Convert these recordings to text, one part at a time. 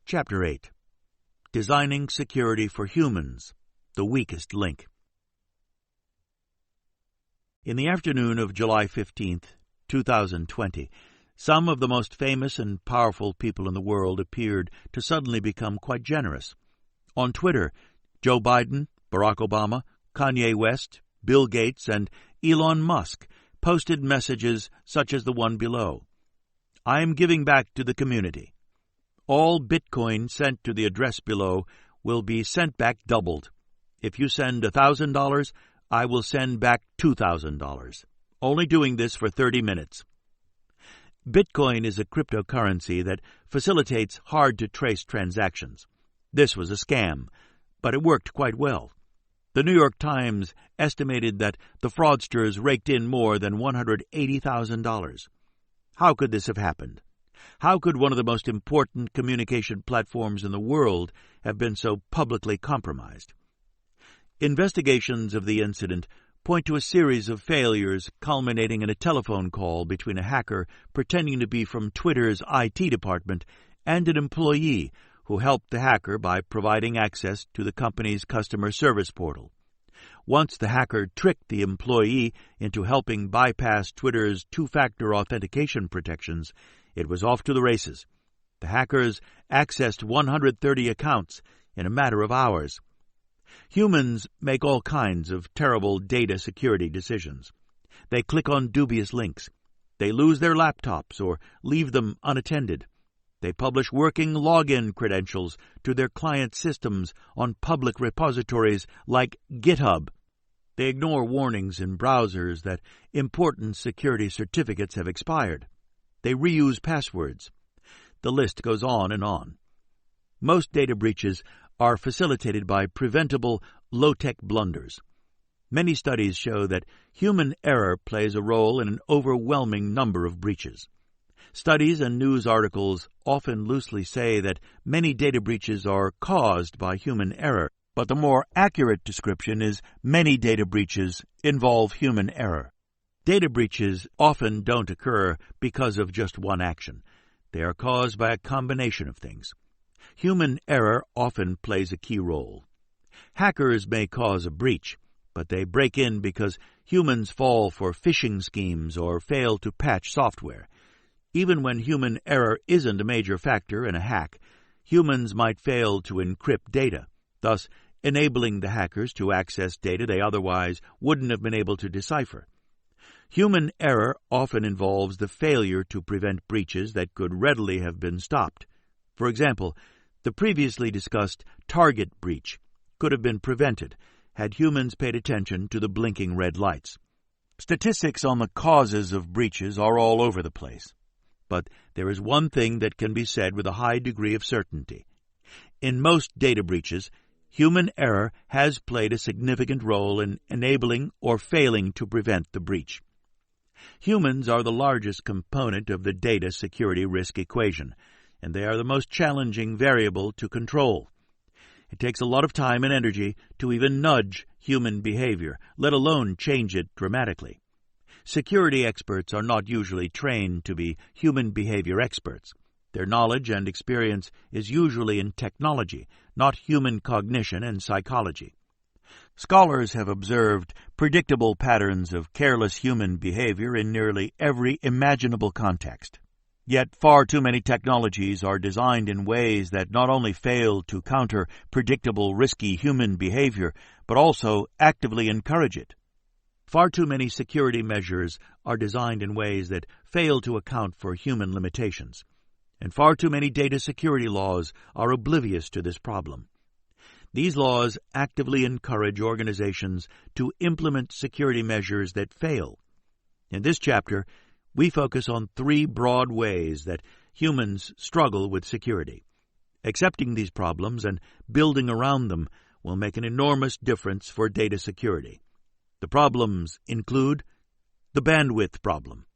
Chapter 8. Designing Security for Humans, the Weakest Link. In the afternoon of July 15th, 2020, some of the most famous and powerful people in the world appeared to suddenly become quite generous. On Twitter, Joe Biden, Barack Obama, Kanye West, Bill Gates, and Elon Musk posted messages such as the one below. I am giving back to the community. All Bitcoin sent to the address below will be sent back doubled. If you send $1,000, I will send back $2,000. Only doing this for 30 minutes. Bitcoin is a cryptocurrency that facilitates hard-to-trace transactions. This was a scam, but it worked quite well. The New York Times estimated that the fraudsters raked in more than $180,000. How could this have happened? How could one of the most important communication platforms in the world have been so publicly compromised? Investigations of the incident point to a series of failures culminating in a telephone call between a hacker pretending to be from Twitter's IT department and an employee who helped the hacker by providing access to the company's customer service portal. Once the hacker tricked the employee into helping bypass Twitter's two-factor authentication protections, it was off to the races. The hackers accessed 130 accounts in a matter of hours. Humans make all kinds of terrible data security decisions. They click on dubious links. They lose their laptops or leave them unattended. They publish working login credentials to their client systems on public repositories like GitHub. They ignore warnings in browsers that important security certificates have expired. They reuse passwords. The list goes on and on. Most data breaches are facilitated by preventable low-tech blunders. Many studies show that human error plays a role in an overwhelming number of breaches. Studies and news articles often loosely say that many data breaches are caused by human error, but the more accurate description is many data breaches involve human error. Data breaches often don't occur because of just one action. They are caused by a combination of things. Human error often plays a key role. Hackers may cause a breach, but they break in because humans fall for phishing schemes or fail to patch software. Even when human error isn't a major factor in a hack, humans might fail to encrypt data, thus enabling the hackers to access data they otherwise wouldn't have been able to decipher. Human error often involves the failure to prevent breaches that could readily have been stopped. For example, the previously discussed Target breach could have been prevented had humans paid attention to the blinking red lights. Statistics on the causes of breaches are all over the place. But there is one thing that can be said with a high degree of certainty. In most data breaches, human error has played a significant role in enabling or failing to prevent the breach. Humans are the largest component of the data security risk equation, and they are the most challenging variable to control. It takes a lot of time and energy to even nudge human behavior, let alone change it dramatically. Security experts are not usually trained to be human behavior experts. Their knowledge and experience is usually in technology, not human cognition and psychology. Scholars have observed predictable patterns of careless human behavior in nearly every imaginable context. Yet far too many technologies are designed in ways that not only fail to counter predictable, risky human behavior, but also actively encourage it. Far too many security measures are designed in ways that fail to account for human limitations, and far too many data security laws are oblivious to this problem. These laws actively encourage organizations to implement security measures that fail. In this chapter, we focus on three broad ways that humans struggle with security. Accepting these problems and building around them will make an enormous difference for data security. The problems include the bandwidth problem.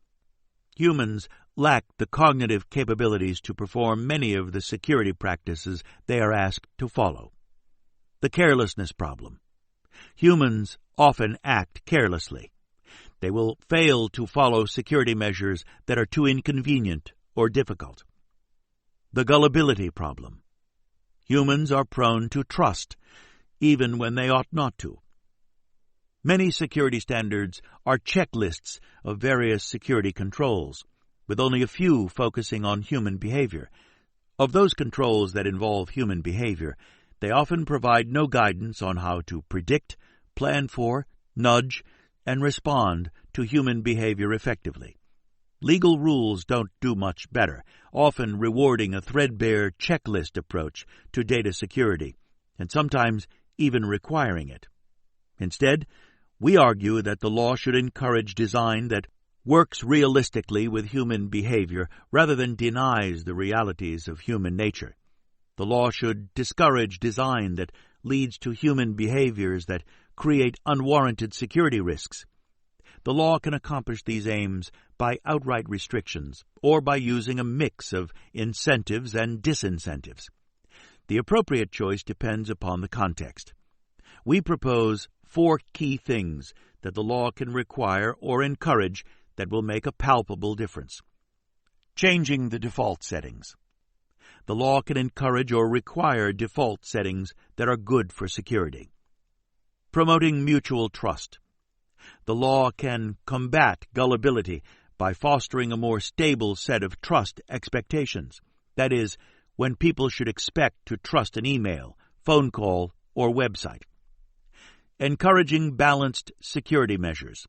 Humans lack the cognitive capabilities to perform many of the security practices they are asked to follow. The carelessness problem. Humans often act carelessly. They will fail to follow security measures that are too inconvenient or difficult. The gullibility problem. Humans are prone to trust, even when they ought not to. Many security standards are checklists of various security controls, with only a few focusing on human behavior. Of those controls that involve human behavior, they often provide no guidance on how to predict, plan for, nudge, and respond to human behavior effectively. Legal rules don't do much better, often rewarding a threadbare checklist approach to data security, and sometimes even requiring it. Instead, we argue that the law should encourage design that works realistically with human behavior rather than denies the realities of human nature. The law should discourage design that leads to human behaviors that create unwarranted security risks. The law can accomplish these aims by outright restrictions or by using a mix of incentives and disincentives. The appropriate choice depends upon the context. We propose 4 key things that the law can require or encourage that will make a palpable difference. Changing the default settings. The law can encourage or require default settings that are good for security. Promoting mutual trust. The law can combat gullibility by fostering a more stable set of trust expectations. That is, when people should expect to trust an email, phone call, or website. Encouraging balanced security measures.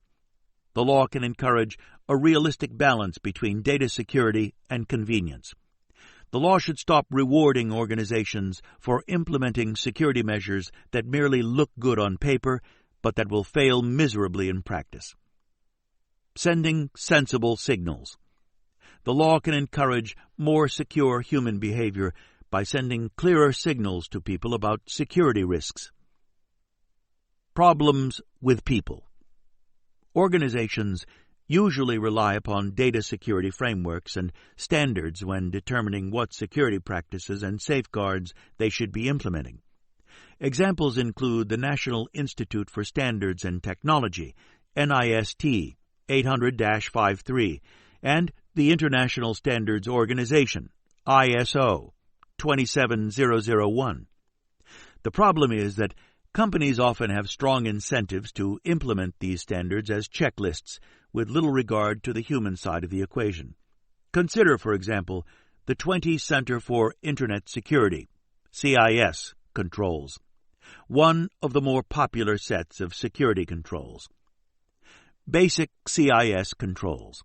The law can encourage a realistic balance between data security and convenience. The law should stop rewarding organizations for implementing security measures that merely look good on paper, but that will fail miserably in practice. Sending sensible signals. The law can encourage more secure human behavior by sending clearer signals to people about security risks. Problems with people. Organizations usually rely upon data security frameworks and standards when determining what security practices and safeguards they should be implementing. Examples include the National Institute for Standards and Technology, NIST 800-53, and the International Standards Organization, ISO 27001. The problem is that companies often have strong incentives to implement these standards as checklists, with little regard to the human side of the equation. Consider, for example, the 20 Center for Internet Security, CIS, controls, one of the more popular sets of security controls. Basic CIS controls.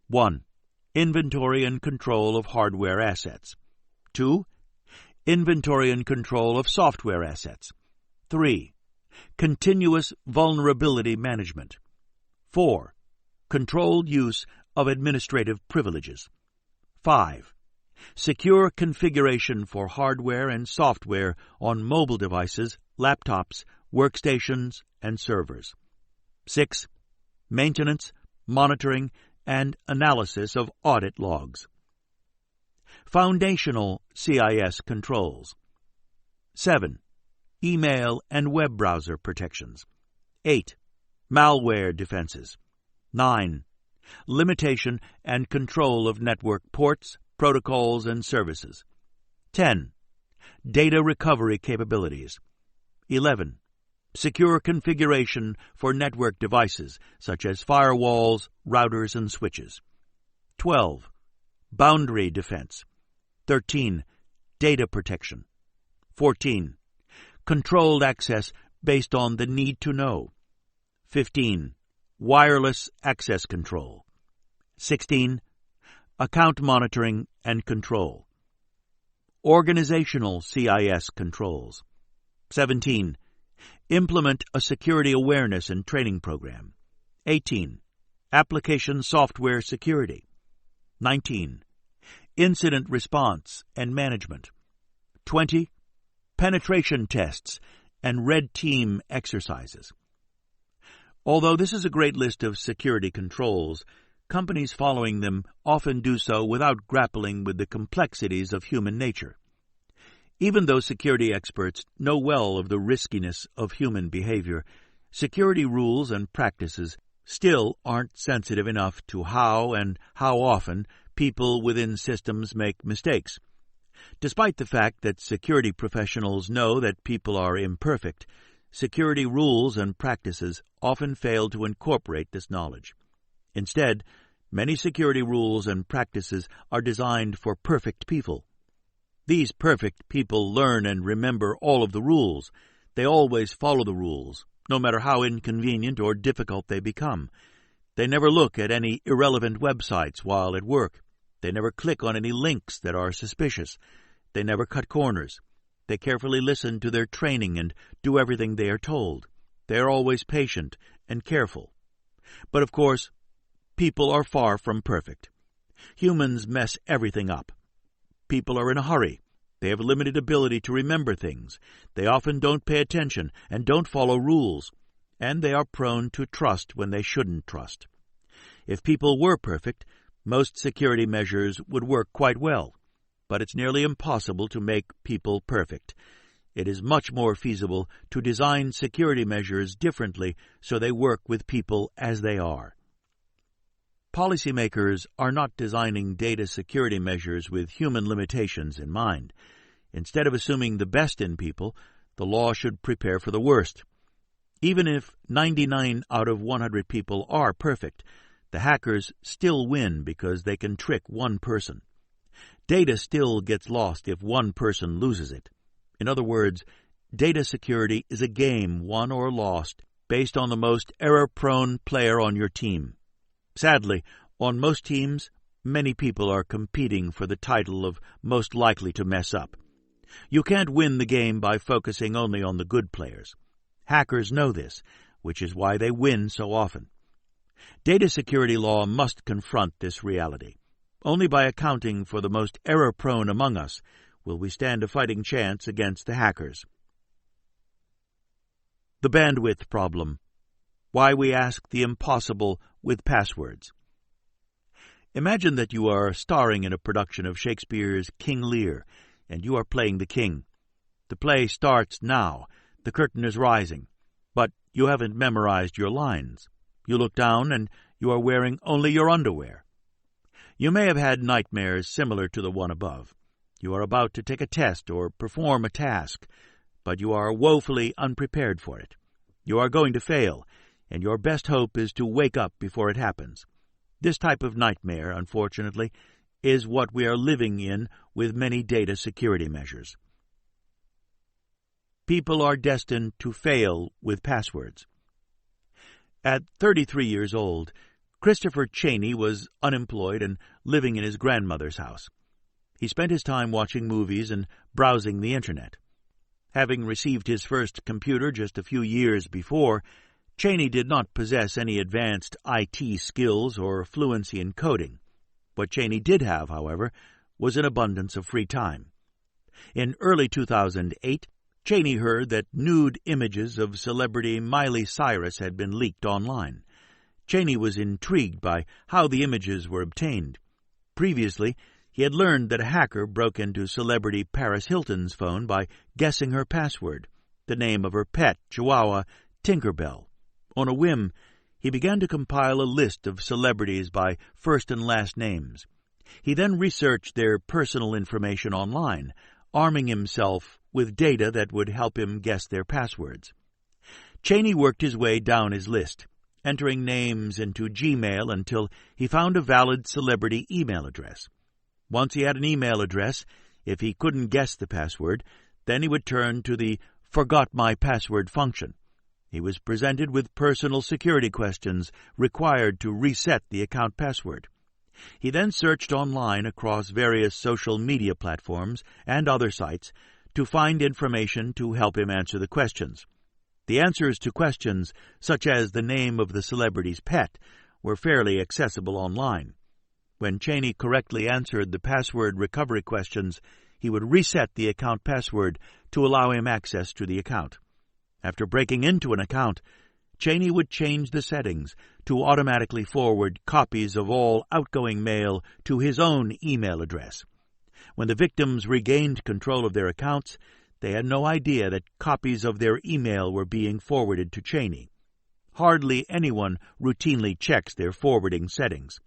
1. Inventory and control of hardware assets. 2. Inventory and control of software assets. 3. Continuous vulnerability management. 4. Controlled use of administrative privileges. 5. Secure configuration for hardware and software on mobile devices, laptops, workstations, and servers. 6. Maintenance, monitoring, and analysis of audit logs. Foundational CIS controls. 7. Email and web browser protections. 8. Malware defenses. 9. Limitation and control of network ports, protocols, and services. 10. Data recovery capabilities. 11. Secure configuration for network devices, such as firewalls, routers, and switches. 12. Boundary defense. 13. Data protection. 14. Controlled access based on the need to know. 15. Wireless access control. 16. Account monitoring and control. Organizational CIS controls. 17. Implement a security awareness and training program. 18. Application software security. 19. Incident response and management. 20. Penetration tests and red team exercises. Although this is a great list of security controls, companies following them often do so without grappling with the complexities of human nature. Even though security experts know well of the riskiness of human behavior, security rules and practices still aren't sensitive enough to how and how often people within systems make mistakes. Despite the fact that security professionals know that people are imperfect, security rules and practices often fail to incorporate this knowledge. Instead, many security rules and practices are designed for perfect people. These perfect people learn and remember all of the rules. They always follow the rules, no matter how inconvenient or difficult they become. They never look at any irrelevant websites while at work. They never click on any links that are suspicious. They never cut corners. They carefully listen to their training and do everything they are told. They are always patient and careful. But of course, people are far from perfect. Humans mess everything up. People are in a hurry. They have limited ability to remember things. They often don't pay attention and don't follow rules. And they are prone to trust when they shouldn't trust. If people were perfect, most security measures would work quite well. But it's nearly impossible to make people perfect. It is much more feasible to design security measures differently so they work with people as they are. Policymakers are not designing data security measures with human limitations in mind. Instead of assuming the best in people, the law should prepare for the worst. Even if 99 out of 100 people are perfect, the hackers still win because they can trick one person. Data still gets lost if one person loses it. In other words, data security is a game won or lost based on the most error-prone player on your team. Sadly, on most teams, many people are competing for the title of most likely to mess up. You can't win the game by focusing only on the good players. Hackers know this, which is why they win so often. Data security law must confront this reality. Only by accounting for the most error-prone among us will we stand a fighting chance against the hackers. The bandwidth problem. Why we ask the impossible with passwords. Imagine that you are starring in a production of Shakespeare's King Lear, and you are playing the king. The play starts now. The curtain is rising, but you haven't memorized your lines. You look down, and you are wearing only your underwear. You may have had nightmares similar to the one above. You are about to take a test or perform a task, but you are woefully unprepared for it. You are going to fail, and your best hope is to wake up before it happens. This type of nightmare, unfortunately, is what we are living in with many data security measures. People are destined to fail with passwords. At 33 years old, Christopher Cheney was unemployed and living in his grandmother's house. He spent his time watching movies and browsing the Internet. Having received his first computer just a few years before, Cheney did not possess any advanced IT skills or fluency in coding. What Cheney did have, however, was an abundance of free time. In early 2008, Cheney heard that nude images of celebrity Miley Cyrus had been leaked online. Cheney was intrigued by how the images were obtained. Previously, he had learned that a hacker broke into celebrity Paris Hilton's phone by guessing her password, the name of her pet, Chihuahua, Tinkerbell. On a whim, he began to compile a list of celebrities by first and last names. He then researched their personal information online, arming himself with data that would help him guess their passwords. Cheney worked his way down his list, entering names into Gmail until he found a valid celebrity email address. Once he had an email address, if he couldn't guess the password, then he would turn to the Forgot My Password function. He was presented with personal security questions required to reset the account password. He then searched online across various social media platforms and other sites to find information to help him answer the questions. The answers to questions, such as the name of the celebrity's pet, were fairly accessible online. When Cheney correctly answered the password recovery questions, he would reset the account password to allow him access to the account. After breaking into an account, Cheney would change the settings to automatically forward copies of all outgoing mail to his own email address. When the victims regained control of their accounts, they had no idea that copies of their email were being forwarded to Cheney. Hardly anyone routinely checks their forwarding settings.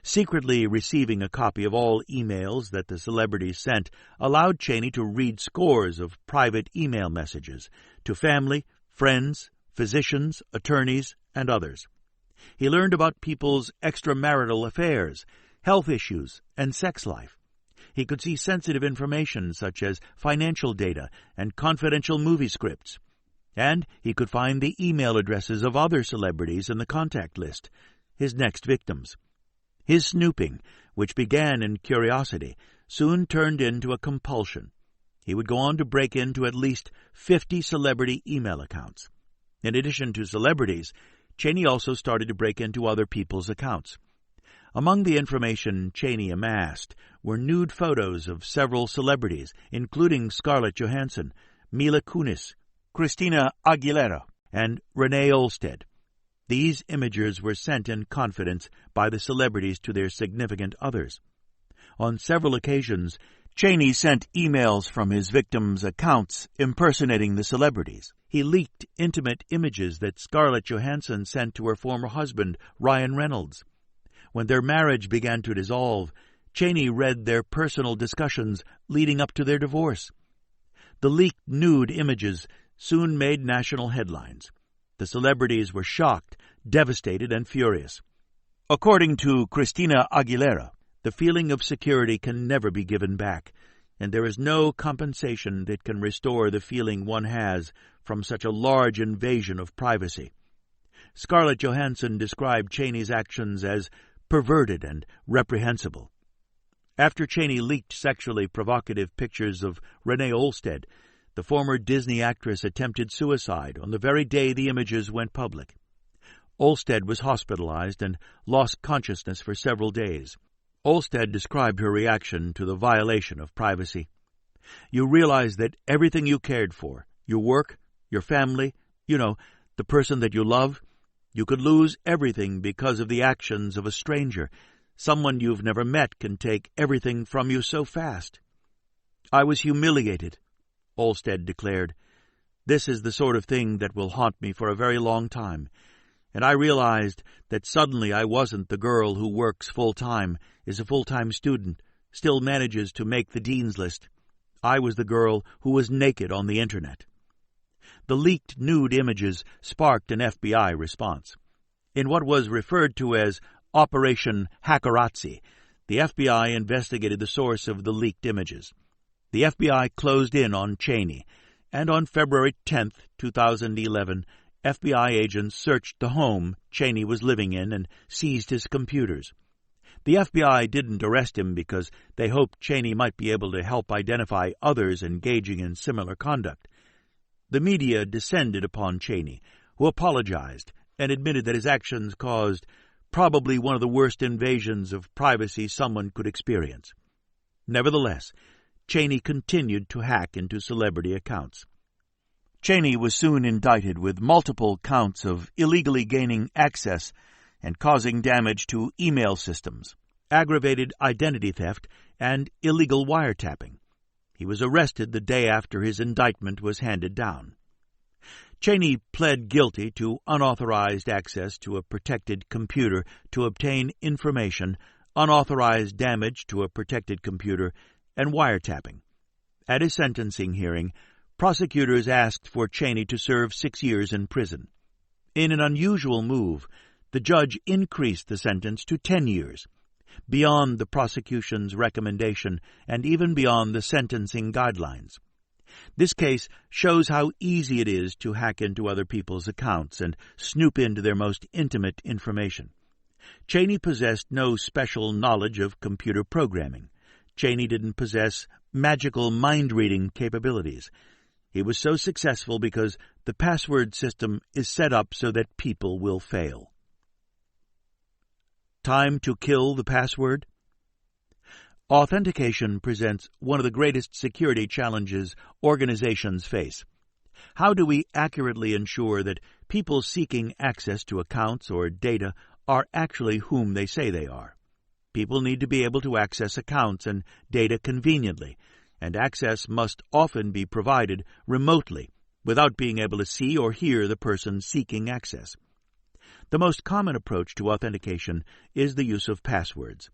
Secretly receiving a copy of all emails that the celebrities sent allowed Cheney to read scores of private email messages to family, friends, physicians, attorneys, and others. He learned about people's extramarital affairs, health issues, and sex life. He could see sensitive information such as financial data and confidential movie scripts. And he could find the email addresses of other celebrities in the contact list, his next victims. His snooping, which began in curiosity, soon turned into a compulsion. He would go on to break into at least 50 celebrity email accounts. In addition to celebrities, Cheney also started to break into other people's accounts. Among the information Cheney amassed were nude photos of several celebrities, including Scarlett Johansson, Mila Kunis, Christina Aguilera, and Renee Olstead. These images were sent in confidence by the celebrities to their significant others. On several occasions, Cheney sent emails from his victims' accounts impersonating the celebrities. He leaked intimate images that Scarlett Johansson sent to her former husband, Ryan Reynolds. When their marriage began to dissolve, Cheney read their personal discussions leading up to their divorce. The leaked nude images soon made national headlines. The celebrities were shocked, devastated, and furious. According to Christina Aguilera, the feeling of security can never be given back, and there is no compensation that can restore the feeling one has from such a large invasion of privacy. Scarlett Johansson described Cheney's actions as perverted and reprehensible. After Cheney leaked sexually provocative pictures of Renee Olstead, the former Disney actress attempted suicide on the very day the images went public. Olstead was hospitalized and lost consciousness for several days. Olstead described her reaction to the violation of privacy. You realize that everything you cared for, your work, your family, the person that you love, you could lose everything because of the actions of a stranger. Someone you've never met can take everything from you so fast. I was humiliated, Olstead declared. This is the sort of thing that will haunt me for a very long time. And I realized that suddenly I wasn't the girl who works full-time, is a full-time student, still manages to make the dean's list. I was the girl who was naked on the Internet. The leaked nude images sparked an FBI response. In what was referred to as Operation Hackerazzi, the FBI investigated the source of the leaked images. The FBI closed in on Cheney, and on February 10, 2011, FBI agents searched the home Cheney was living in and seized his computers. The FBI didn't arrest him because they hoped Cheney might be able to help identify others engaging in similar conduct. The media descended upon Cheney, who apologized and admitted that his actions caused probably one of the worst invasions of privacy someone could experience. Nevertheless, Cheney continued to hack into celebrity accounts. Cheney was soon indicted with multiple counts of illegally gaining access and causing damage to email systems, aggravated identity theft, and illegal wiretapping. He was arrested the day after his indictment was handed down. Cheney pled guilty to unauthorized access to a protected computer to obtain information, unauthorized damage to a protected computer, and wiretapping. At his sentencing hearing, prosecutors asked for Cheney to serve 6 years in prison. In an unusual move, the judge increased the sentence to 10 years, beyond the prosecution's recommendation and even beyond the sentencing guidelines. This case shows how easy it is to hack into other people's accounts and snoop into their most intimate information. Cheney possessed no special knowledge of computer programming. Cheney didn't possess magical mind-reading capabilities. He was so successful because the password system is set up so that people will fail. Time to kill the password? Authentication presents one of the greatest security challenges organizations face. How do we accurately ensure that people seeking access to accounts or data are actually whom they say they are? People need to be able to access accounts and data conveniently, and access must often be provided remotely without being able to see or hear the person seeking access. The most common approach to authentication is the use of passwords.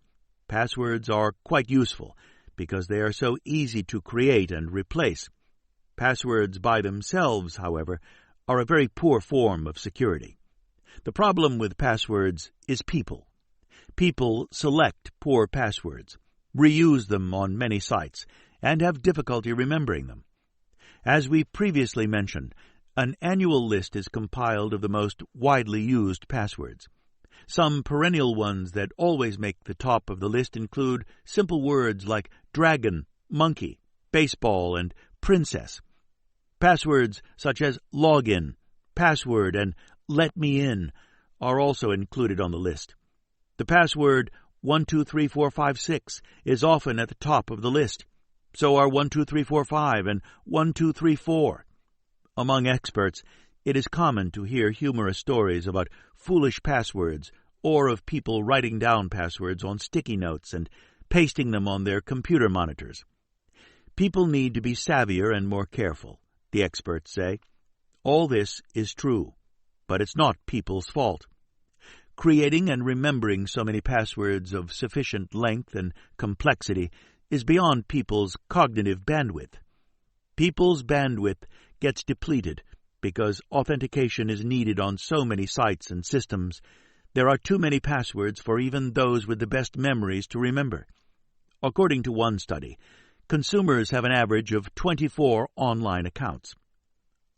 Passwords are quite useful because they are so easy to create and replace. Passwords by themselves, however, are a very poor form of security. The problem with passwords is people. People select poor passwords, reuse them on many sites, and have difficulty remembering them. As we previously mentioned, an annual list is compiled of the most widely used passwords. Some perennial ones that always make the top of the list include simple words like dragon, monkey, baseball, and princess. Passwords such as login, password, and let me in are also included on the list. The password 123456 is often at the top of the list. So are 12345 and 1234. Among experts, it is common to hear humorous stories about foolish passwords or of people writing down passwords on sticky notes and pasting them on their computer monitors. People need to be savvier and more careful, the experts say. All this is true, but it's not people's fault. Creating and remembering so many passwords of sufficient length and complexity is beyond people's cognitive bandwidth. People's bandwidth gets depleted because authentication is needed on so many sites and systems. There are too many passwords for even those with the best memories to remember. According to one study, consumers have an average of 24 online accounts.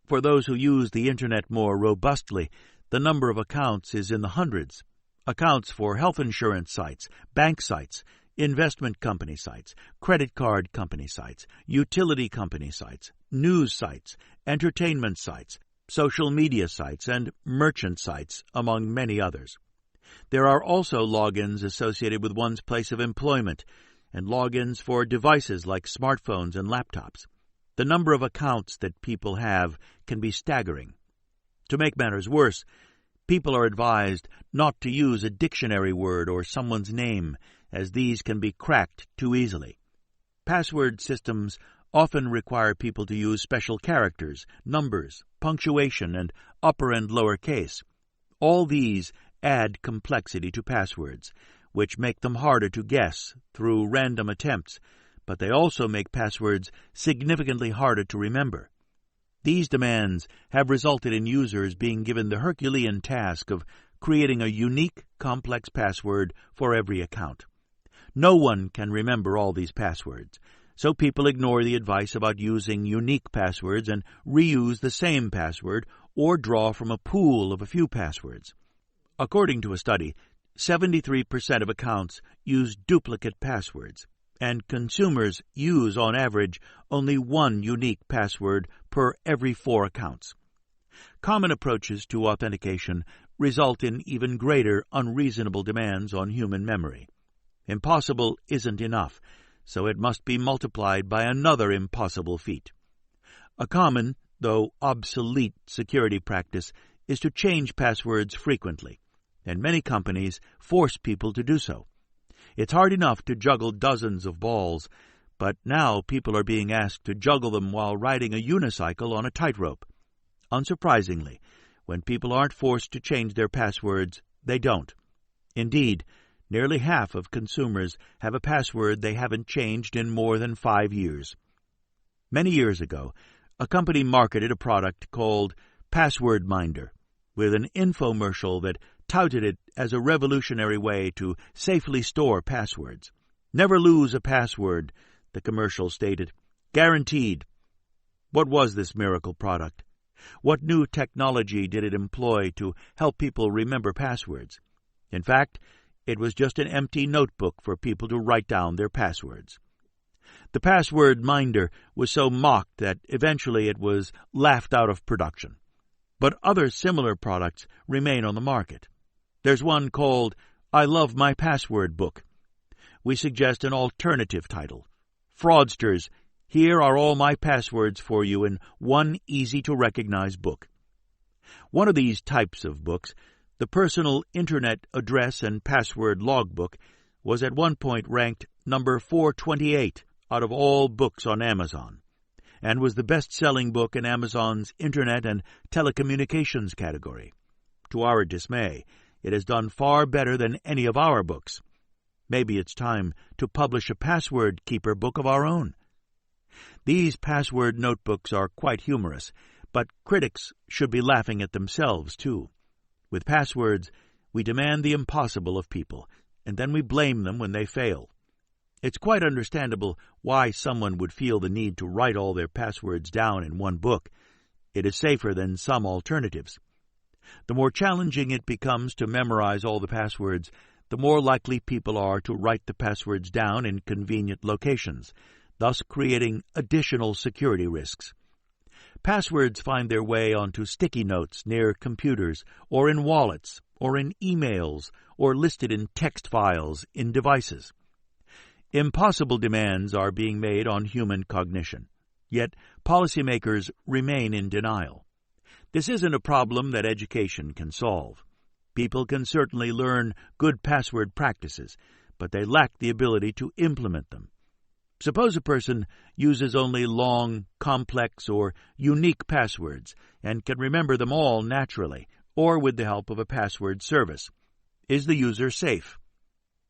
For those who use the Internet more robustly, the number of accounts is in the hundreds. Accounts for health insurance sites, bank sites, investment company sites, credit card company sites, utility company sites, news sites, entertainment sites, social media sites, and merchant sites, among many others. There are also logins associated with one's place of employment and logins for devices like smartphones and laptops. The number of accounts that people have can be staggering. To make matters worse, people are advised not to use a dictionary word or someone's name, as these can be cracked too easily. Password systems often require people to use special characters, numbers, punctuation, and upper and lower case. All these add complexity to passwords, which make them harder to guess through random attempts, but they also make passwords significantly harder to remember. These demands have resulted in users being given the Herculean task of creating a unique, complex password for every account. No one can remember all these passwords, so people ignore the advice about using unique passwords and reuse the same password or draw from a pool of a few passwords. According to a study, 73% of accounts use duplicate passwords, and consumers use, on average, only one unique password per every 4 accounts. Common approaches to authentication result in even greater unreasonable demands on human memory. Impossible isn't enough, so it must be multiplied by another impossible feat. A common, though obsolete, security practice is to change passwords frequently, and many companies force people to do so. It's hard enough to juggle dozens of balls, but now people are being asked to juggle them while riding a unicycle on a tightrope. Unsurprisingly, when people aren't forced to change their passwords, they don't. Indeed, nearly half of consumers have a password they haven't changed in more than 5 years. Many years ago, a company marketed a product called Password Minder, with an infomercial that touted it as a revolutionary way to safely store passwords. Never lose a password, the commercial stated. Guaranteed. What was this miracle product? What new technology did it employ to help people remember passwords? In fact, it was just an empty notebook for people to write down their passwords. The Password Minder was so mocked that eventually it was laughed out of production. But other similar products remain on the market. There's one called I Love My Password Book. We suggest an alternative title. Fraudsters, here are all my passwords for you in one easy-to-recognize book. One of these types of books, the Personal Internet Address and Password Logbook, was at one point ranked number 428 out of all books on Amazon, and was the best-selling book in Amazon's Internet and Telecommunications category. To our dismay, it has done far better than any of our books. Maybe it's time to publish a password keeper book of our own. These password notebooks are quite humorous, but critics should be laughing at themselves, too. With passwords, we demand the impossible of people, and then we blame them when they fail. It's quite understandable why someone would feel the need to write all their passwords down in one book. It is safer than some alternatives. The more challenging it becomes to memorize all the passwords, the more likely people are to write the passwords down in convenient locations, thus creating additional security risks. Passwords find their way onto sticky notes near computers, or in wallets, or in emails, or listed in text files in devices. Impossible demands are being made on human cognition, yet policymakers remain in denial. This isn't a problem that education can solve. People can certainly learn good password practices, but they lack the ability to implement them. Suppose a person uses only long, complex, or unique passwords and can remember them all naturally or with the help of a password service. Is the user safe?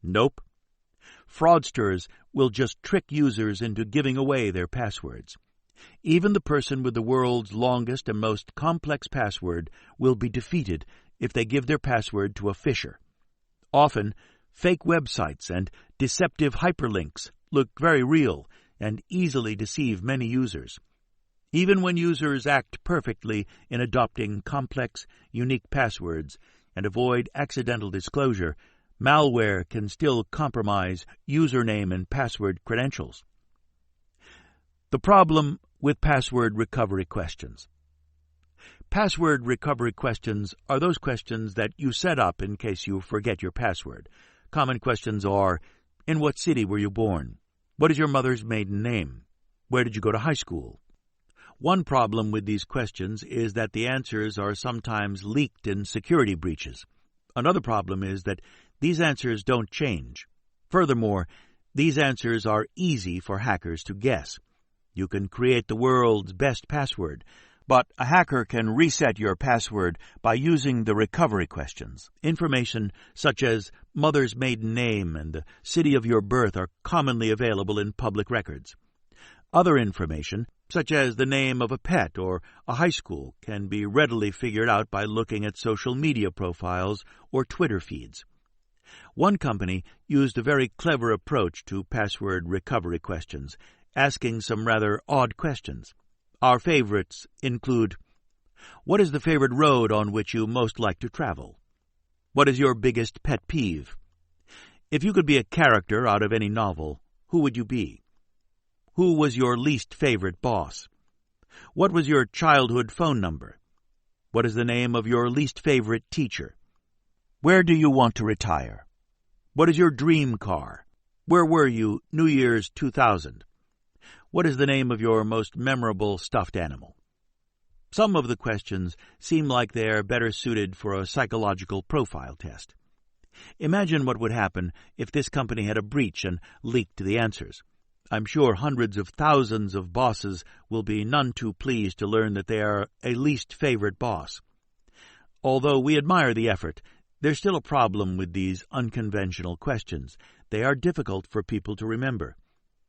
Nope. Fraudsters will just trick users into giving away their passwords. Even the person with the world's longest and most complex password will be defeated if they give their password to a phisher. Often, fake websites and deceptive hyperlinks look very real and easily deceive many users. Even when users act perfectly in adopting complex, unique passwords and avoid accidental disclosure, malware can still compromise username and password credentials. The problem with password recovery questions. Password recovery questions are those questions that you set up in case you forget your password. Common questions are, in what city were you born? What is your mother's maiden name? Where did you go to high school? One problem with these questions is that the answers are sometimes leaked in security breaches. Another problem is that these answers don't change. Furthermore, these answers are easy for hackers to guess. You can create the world's best password, but a hacker can reset your password by using the recovery questions. Information such as mother's maiden name and the city of your birth are commonly available in public records. Other information, such as the name of a pet or a high school, can be readily figured out by looking at social media profiles or Twitter feeds. One company used a very clever approach to password recovery questions, asking some rather odd questions. Our favorites include, what is the favorite road on which you most like to travel? What is your biggest pet peeve? If you could be a character out of any novel, who would you be? Who was your least favorite boss? What was your childhood phone number? What is the name of your least favorite teacher? Where do you want to retire? What is your dream car? Where were you New Year's 2000? What is the name of your most memorable stuffed animal? Some of the questions seem like they are better suited for a psychological profile test. Imagine what would happen if this company had a breach and leaked the answers. I'm sure hundreds of thousands of bosses will be none too pleased to learn that they are a least favorite boss. Although we admire the effort, there's still a problem with these unconventional questions. They are difficult for people to remember.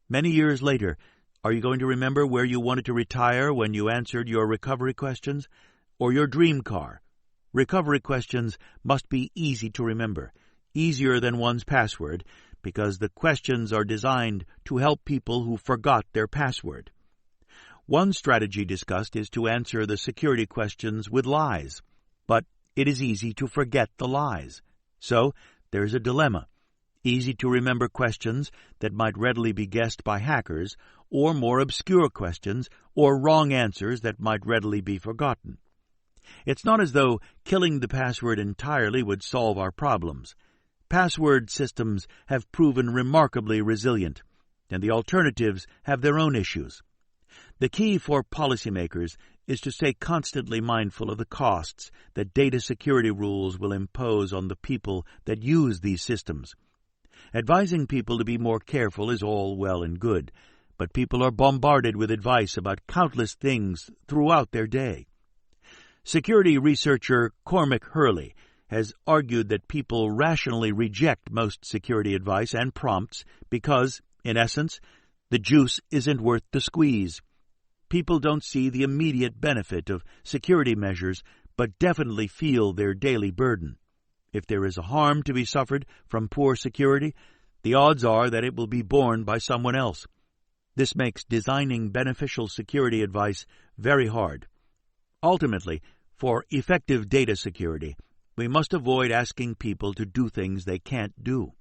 Many years later, are you going to remember where you wanted to retire when you answered your recovery questions? Or your dream car? Recovery questions must be easy to remember, easier than one's password, because the questions are designed to help people who forgot their password. One strategy discussed is to answer the security questions with lies, but it is easy to forget the lies. So there's a dilemma. Easy to remember questions that might readily be guessed by hackers, or more obscure questions or wrong answers that might readily be forgotten. It's not as though killing the password entirely would solve our problems. Password systems have proven remarkably resilient, and the alternatives have their own issues. The key for policymakers is to stay constantly mindful of the costs that data security rules will impose on the people that use these systems. Advising people to be more careful is all well and good, but people are bombarded with advice about countless things throughout their day. Security researcher Cormac Hurley has argued that people rationally reject most security advice and prompts because, in essence, the juice isn't worth the squeeze. People don't see the immediate benefit of security measures, but definitely feel their daily burden. If there is a harm to be suffered from poor security, the odds are that it will be borne by someone else. This makes designing beneficial security advice very hard. Ultimately, for effective data security, we must avoid asking people to do things they can't do.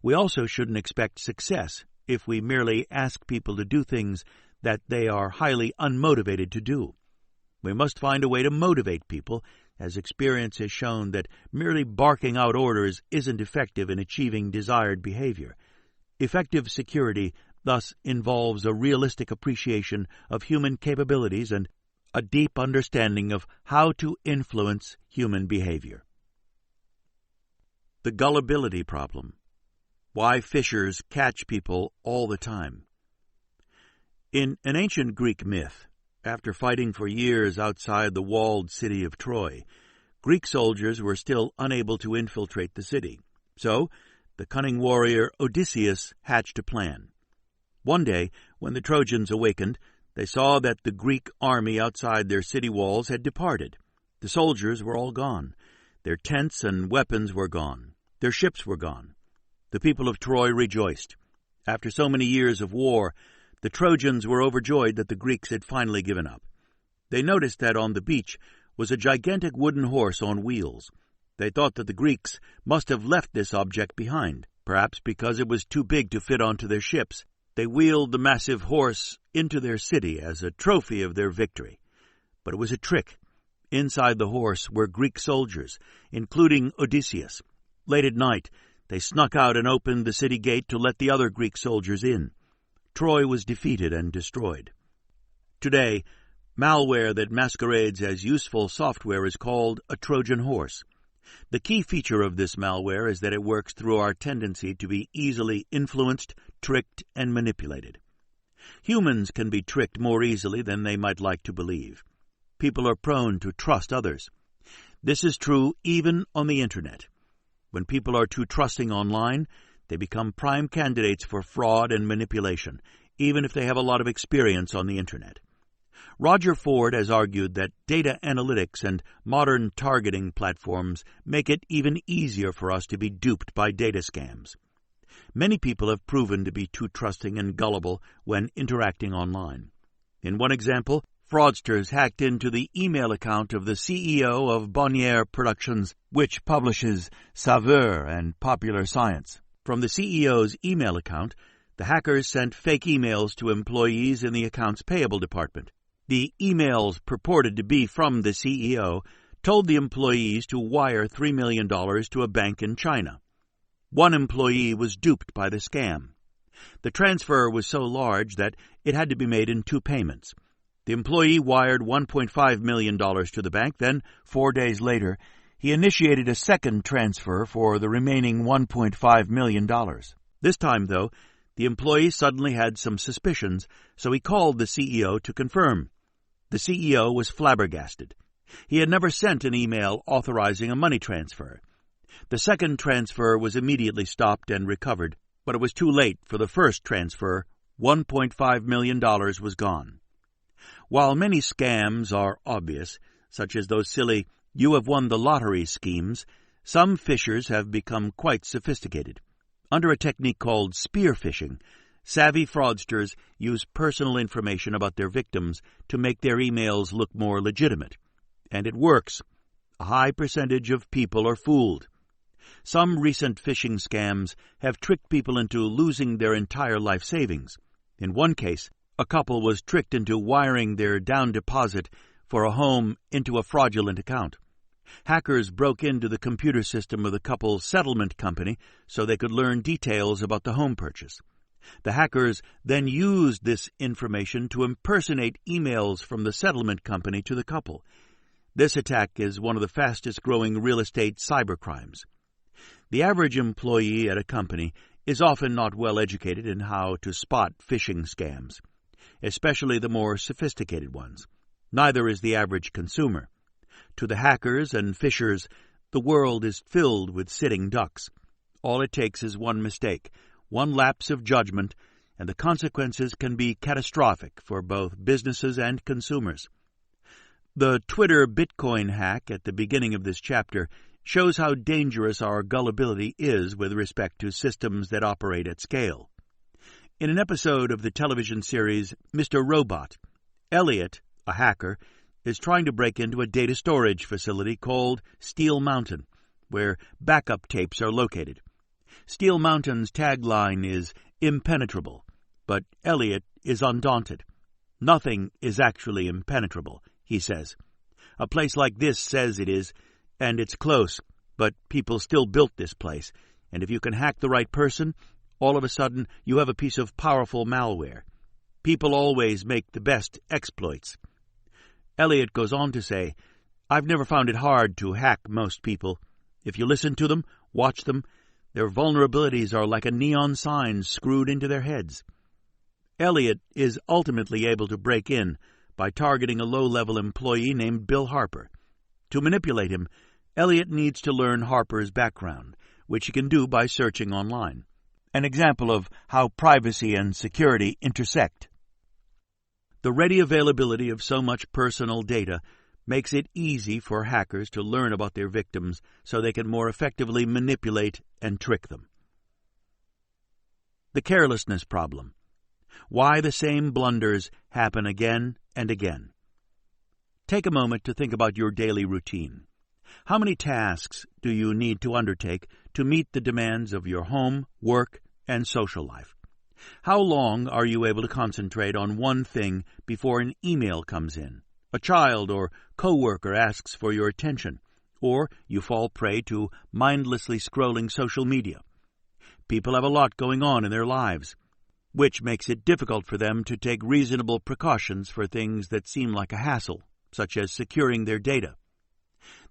We also shouldn't expect success if we merely ask people to do things that they are highly unmotivated to do. We must find a way to motivate people, as experience has shown that merely barking out orders isn't effective in achieving desired behavior. Effective security thus involves a realistic appreciation of human capabilities and a deep understanding of how to influence human behavior. The gullibility problem. Why fishers catch people all the time. In an ancient Greek myth, after fighting for years outside the walled city of Troy, Greek soldiers were still unable to infiltrate the city. So, the cunning warrior Odysseus hatched a plan. One day, when the Trojans awakened, they saw that the Greek army outside their city walls had departed. The soldiers were all gone. Their tents and weapons were gone. Their ships were gone. The people of Troy rejoiced. After so many years of war, the Trojans were overjoyed that the Greeks had finally given up. They noticed that on the beach was a gigantic wooden horse on wheels. They thought that the Greeks must have left this object behind, perhaps because it was too big to fit onto their ships. They wheeled the massive horse into their city as a trophy of their victory. But it was a trick. Inside the horse were Greek soldiers, including Odysseus. Late at night, they snuck out and opened the city gate to let the other Greek soldiers in. Troy was defeated and destroyed. Today, malware that masquerades as useful software is called a Trojan horse. The key feature of this malware is that it works through our tendency to be easily influenced, tricked, and manipulated. Humans can be tricked more easily than they might like to believe. People are prone to trust others. This is true even on the Internet. When people are too trusting online, they become prime candidates for fraud and manipulation, even if they have a lot of experience on the Internet. Roger Ford has argued that data analytics and modern targeting platforms make it even easier for us to be duped by data scams. Many people have proven to be too trusting and gullible when interacting online. In one example, fraudsters hacked into the email account of the CEO of Bonnier Productions, which publishes Saveur and Popular Science. From the CEO's email account, the hackers sent fake emails to employees in the accounts payable department. The emails purported to be from the CEO told the employees to wire $3 million to a bank in China. One employee was duped by the scam. The transfer was so large that it had to be made in 2 payments. The employee wired $1.5 million to the bank. Then, 4 days later, he initiated a second transfer for the remaining $1.5 million. This time, though, the employee suddenly had some suspicions, so he called the CEO to confirm. The CEO was flabbergasted. He had never sent an email authorizing a money transfer. The second transfer was immediately stopped and recovered, but it was too late for the first transfer. $1.5 million was gone. While many scams are obvious, such as those silly "you have won the lottery" schemes, some fishers have become quite sophisticated. Under a technique called spear phishing, savvy fraudsters use personal information about their victims to make their emails look more legitimate. And it works. A high percentage of people are fooled. Some recent phishing scams have tricked people into losing their entire life savings. In one case, a couple was tricked into wiring their down deposit for a home into a fraudulent account. Hackers broke into the computer system of the couple's settlement company so they could learn details about the home purchase. The hackers then used this information to impersonate emails from the settlement company to the couple. This attack is one of the fastest-growing real estate cybercrimes. The average employee at a company is often not well educated in how to spot phishing scams, especially the more sophisticated ones. Neither is the average consumer. To the hackers and fishers, the world is filled with sitting ducks. All it takes is one mistake, one lapse of judgment, and the consequences can be catastrophic for both businesses and consumers. The Twitter Bitcoin hack at the beginning of this chapter shows how dangerous our gullibility is with respect to systems that operate at scale. In an episode of the television series Mr. Robot, Elliot, a hacker, is trying to break into a data storage facility called Steel Mountain, where backup tapes are located. Steel Mountain's tagline is impenetrable, but Elliot is undaunted. Nothing is actually impenetrable, he says. A place like this says it is, and it's close, but people still built this place, and if you can hack the right person, all of a sudden you have a piece of powerful malware. People always make the best exploits. Elliot goes on to say, I've never found it hard to hack most people. If you listen to them, watch them, their vulnerabilities are like a neon sign screwed into their heads. Elliot is ultimately able to break in by targeting a low-level employee named Bill Harper. To manipulate him, Elliot needs to learn Harper's background, which he can do by searching online. An example of how privacy and security intersect. The ready availability of so much personal data makes it easy for hackers to learn about their victims so they can more effectively manipulate and trick them. The carelessness problem. Why the same blunders happen again and again. Take a moment to think about your daily routine. How many tasks do you need to undertake to meet the demands of your home, work, and social life? How long are you able to concentrate on one thing before an email comes in? A child or coworker asks for your attention, or you fall prey to mindlessly scrolling social media. People have a lot going on in their lives, which makes it difficult for them to take reasonable precautions for things that seem like a hassle, such as securing their data.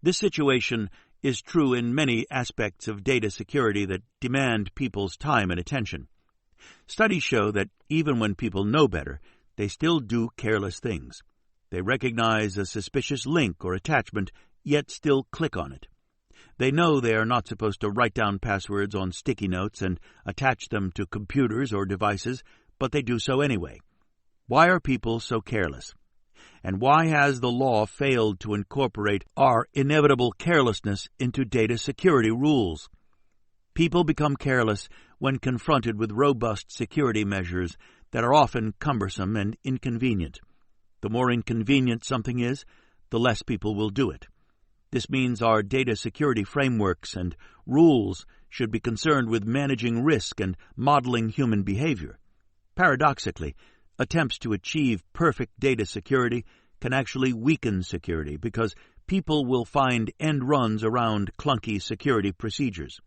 This situation is true in many aspects of data security that demand people's time and attention. Studies show that even when people know better, they still do careless things. They recognize a suspicious link or attachment, yet still click on it. They know they are not supposed to write down passwords on sticky notes and attach them to computers or devices, but they do so anyway. Why are people so careless? And why has the law failed to incorporate our inevitable carelessness into data security rules? People become careless when confronted with robust security measures that are often cumbersome and inconvenient. The more inconvenient something is, the less people will do it. This means our data security frameworks and rules should be concerned with managing risk and modeling human behavior. Paradoxically, attempts to achieve perfect data security can actually weaken security because people will find end runs around clunky security procedures.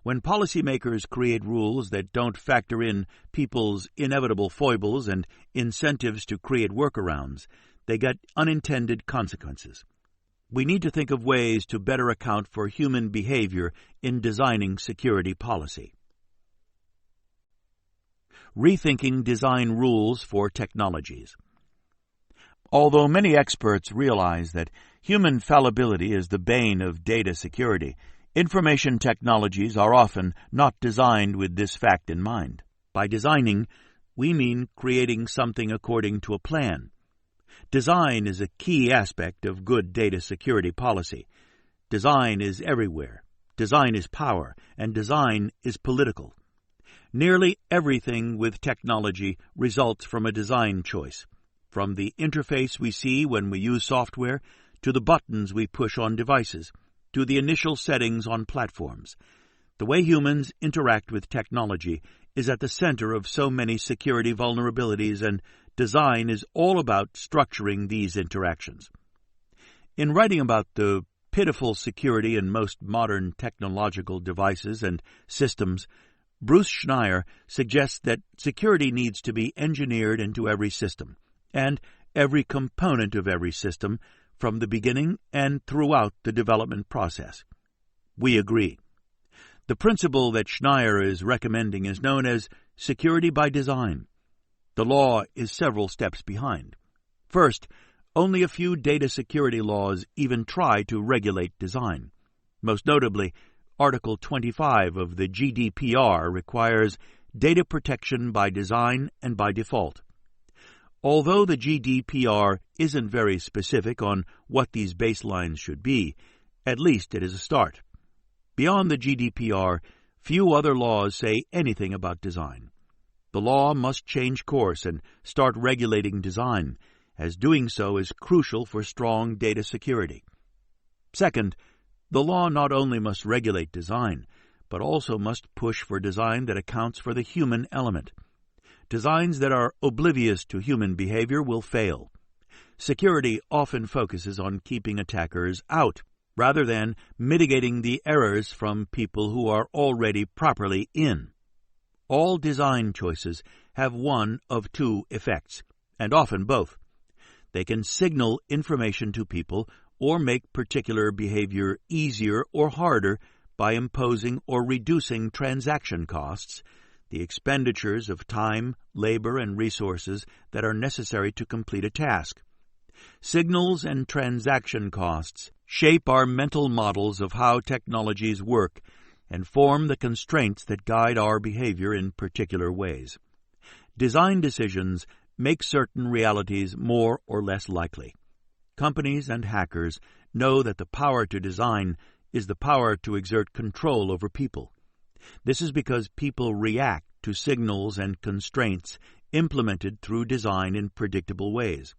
When policymakers create rules that don't factor in people's inevitable foibles and incentives to create workarounds, they get unintended consequences. We need to think of ways to better account for human behavior in designing security policy. Rethinking design rules for technologies. Although many experts realize that human fallibility is the bane of data security, information technologies are often not designed with this fact in mind. By designing, we mean creating something according to a plan. Design is a key aspect of good data security policy. Design is everywhere. Design is power, and design is political. Nearly everything with technology results from a design choice, from the interface we see when we use software, to the buttons we push on devices, to the initial settings on platforms. The way humans interact with technology is at the center of so many security vulnerabilities, and design is all about structuring these interactions. In writing about the pitiful security in most modern technological devices and systems, Bruce Schneier suggests that security needs to be engineered into every system, and every component of every system, from the beginning and throughout the development process. We agree. The principle that Schneier is recommending is known as security by design. The law is several steps behind. First, Only a few data security laws even try to regulate design. Most notably, Article 25 of the GDPR requires data protection by design and by default. Although the GDPR isn't very specific on what these baselines should be, at least it is a start. Beyond the GDPR, few other laws say anything about design. The law must change course and start regulating design, as doing so is crucial for strong data security. Second, the law not only must regulate design, but also must push for design that accounts for the human element. Designs that are oblivious to human behavior will fail. Security often focuses on keeping attackers out, rather than mitigating the errors from people who are already properly in. All design choices have one of two effects, and often both. They can signal information to people or make particular behavior easier or harder by imposing or reducing transaction costs, the expenditures of time, labor, and resources that are necessary to complete a task. Signals and transaction costs shape our mental models of how technologies work and form the constraints that guide our behavior in particular ways. Design decisions make certain realities more or less likely. Companies and hackers know that the power to design is the power to exert control over people. This is because people react to signals and constraints implemented through design in predictable ways.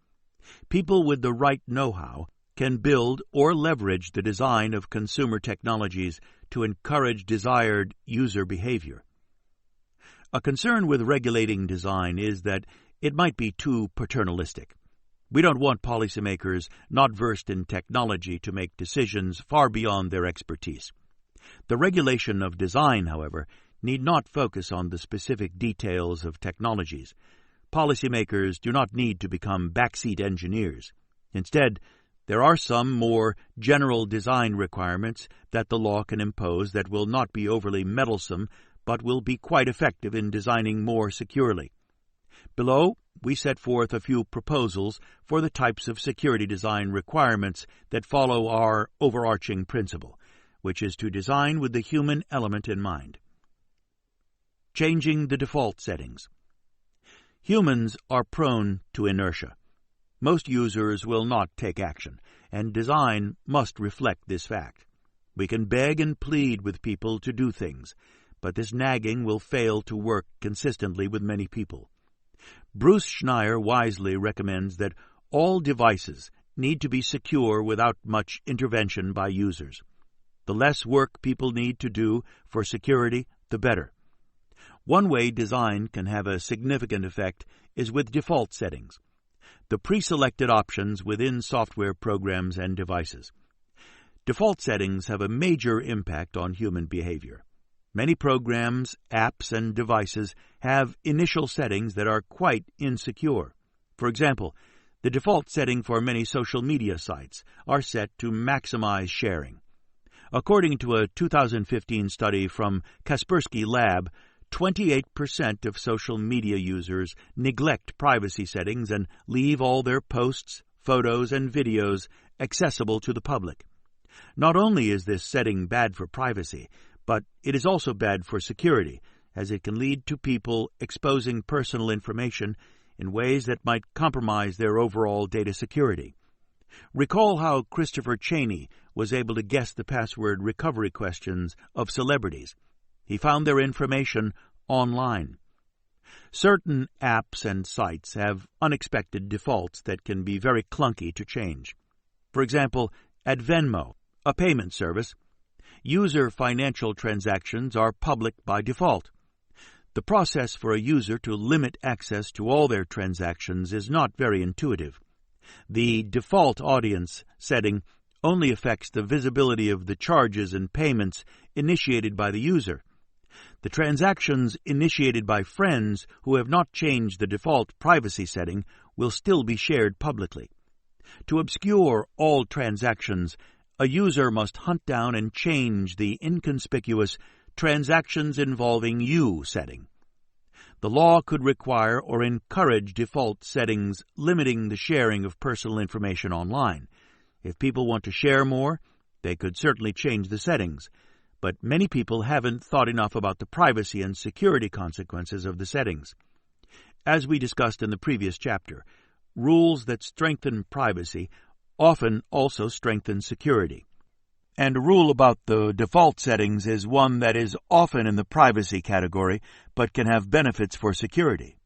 People with the right know-how can build or leverage the design of consumer technologies to encourage desired user behavior. A concern with regulating design is that it might be too paternalistic. We don't want policymakers not versed in technology to make decisions far beyond their expertise. The regulation of design, however, need not focus on the specific details of technologies. Policymakers do not need to become backseat engineers. Instead, there are some more general design requirements that the law can impose that will not be overly meddlesome, but will be quite effective in designing more securely. Below, we set forth a few proposals for the types of security design requirements that follow our overarching principle, which is to design with the human element in mind. Changing the default settings. Humans are prone to inertia. Most users will not take action, and design must reflect this fact. We can beg and plead with people to do things, but this nagging will fail to work consistently with many people. Bruce Schneier wisely recommends that all devices need to be secure without much intervention by users. The less work people need to do for security, the better. One way design can have a significant effect is with default settings, the pre-selected options within software programs and devices. Default settings have a major impact on human behavior. Many programs, apps, and devices have initial settings that are quite insecure. For example, the default setting for many social media sites are set to maximize sharing. According to a 2015 study from Kaspersky Lab, 28% of social media users neglect privacy settings and leave all their posts, photos, and videos accessible to the public. Not only is this setting bad for privacy, but it is also bad for security, as it can lead to people exposing personal information in ways that might compromise their overall data security. Recall how Christopher Cheney was able to guess the password recovery questions of celebrities. He found their information online. Certain apps and sites have unexpected defaults that can be very clunky to change. For example, at Venmo, a payment service, user financial transactions are public by default. The process for a user to limit access to all their transactions is not very intuitive. The default audience setting only affects the visibility of the charges and payments initiated by the user. The transactions initiated by friends who have not changed the default privacy setting will still be shared publicly. To obscure all transactions, a user must hunt down and change the inconspicuous transactions involving you setting. The law could require or encourage default settings limiting the sharing of personal information online. If people want to share more, they could certainly change the settings. But many people haven't thought enough about the privacy and security consequences of the settings. As we discussed in the previous chapter, rules that strengthen privacy often also strengthen security. And a rule about the default settings is one that is often in the privacy category, but can have benefits for security.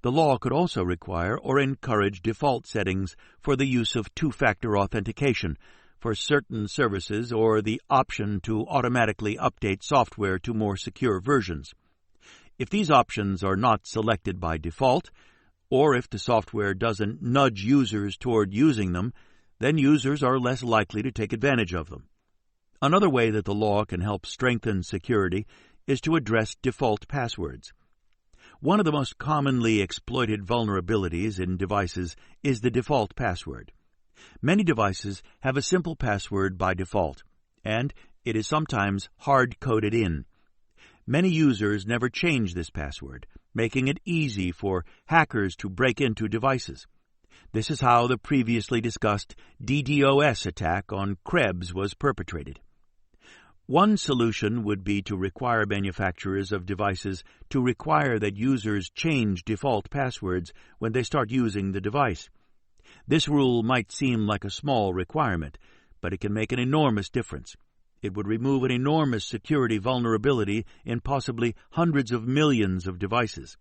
The law could also require or encourage default settings for the use of two-factor authentication for certain services or the option to automatically update software to more secure versions. If these options are not selected by default, or if the software doesn't nudge users toward using them, then users are less likely to take advantage of them. Another way that the law can help strengthen security is to address default passwords. One of the most commonly exploited vulnerabilities in devices is the default password. Many devices have a simple password by default, and it is sometimes hard-coded in. Many users never change this password, making it easy for hackers to break into devices. This is how the previously discussed DDoS attack on Krebs was perpetrated. One solution would be to require manufacturers of devices to require that users change default passwords when they start using the device. This rule might seem like a small requirement, but it can make an enormous difference. It would remove an enormous security vulnerability in possibly hundreds of millions of devices.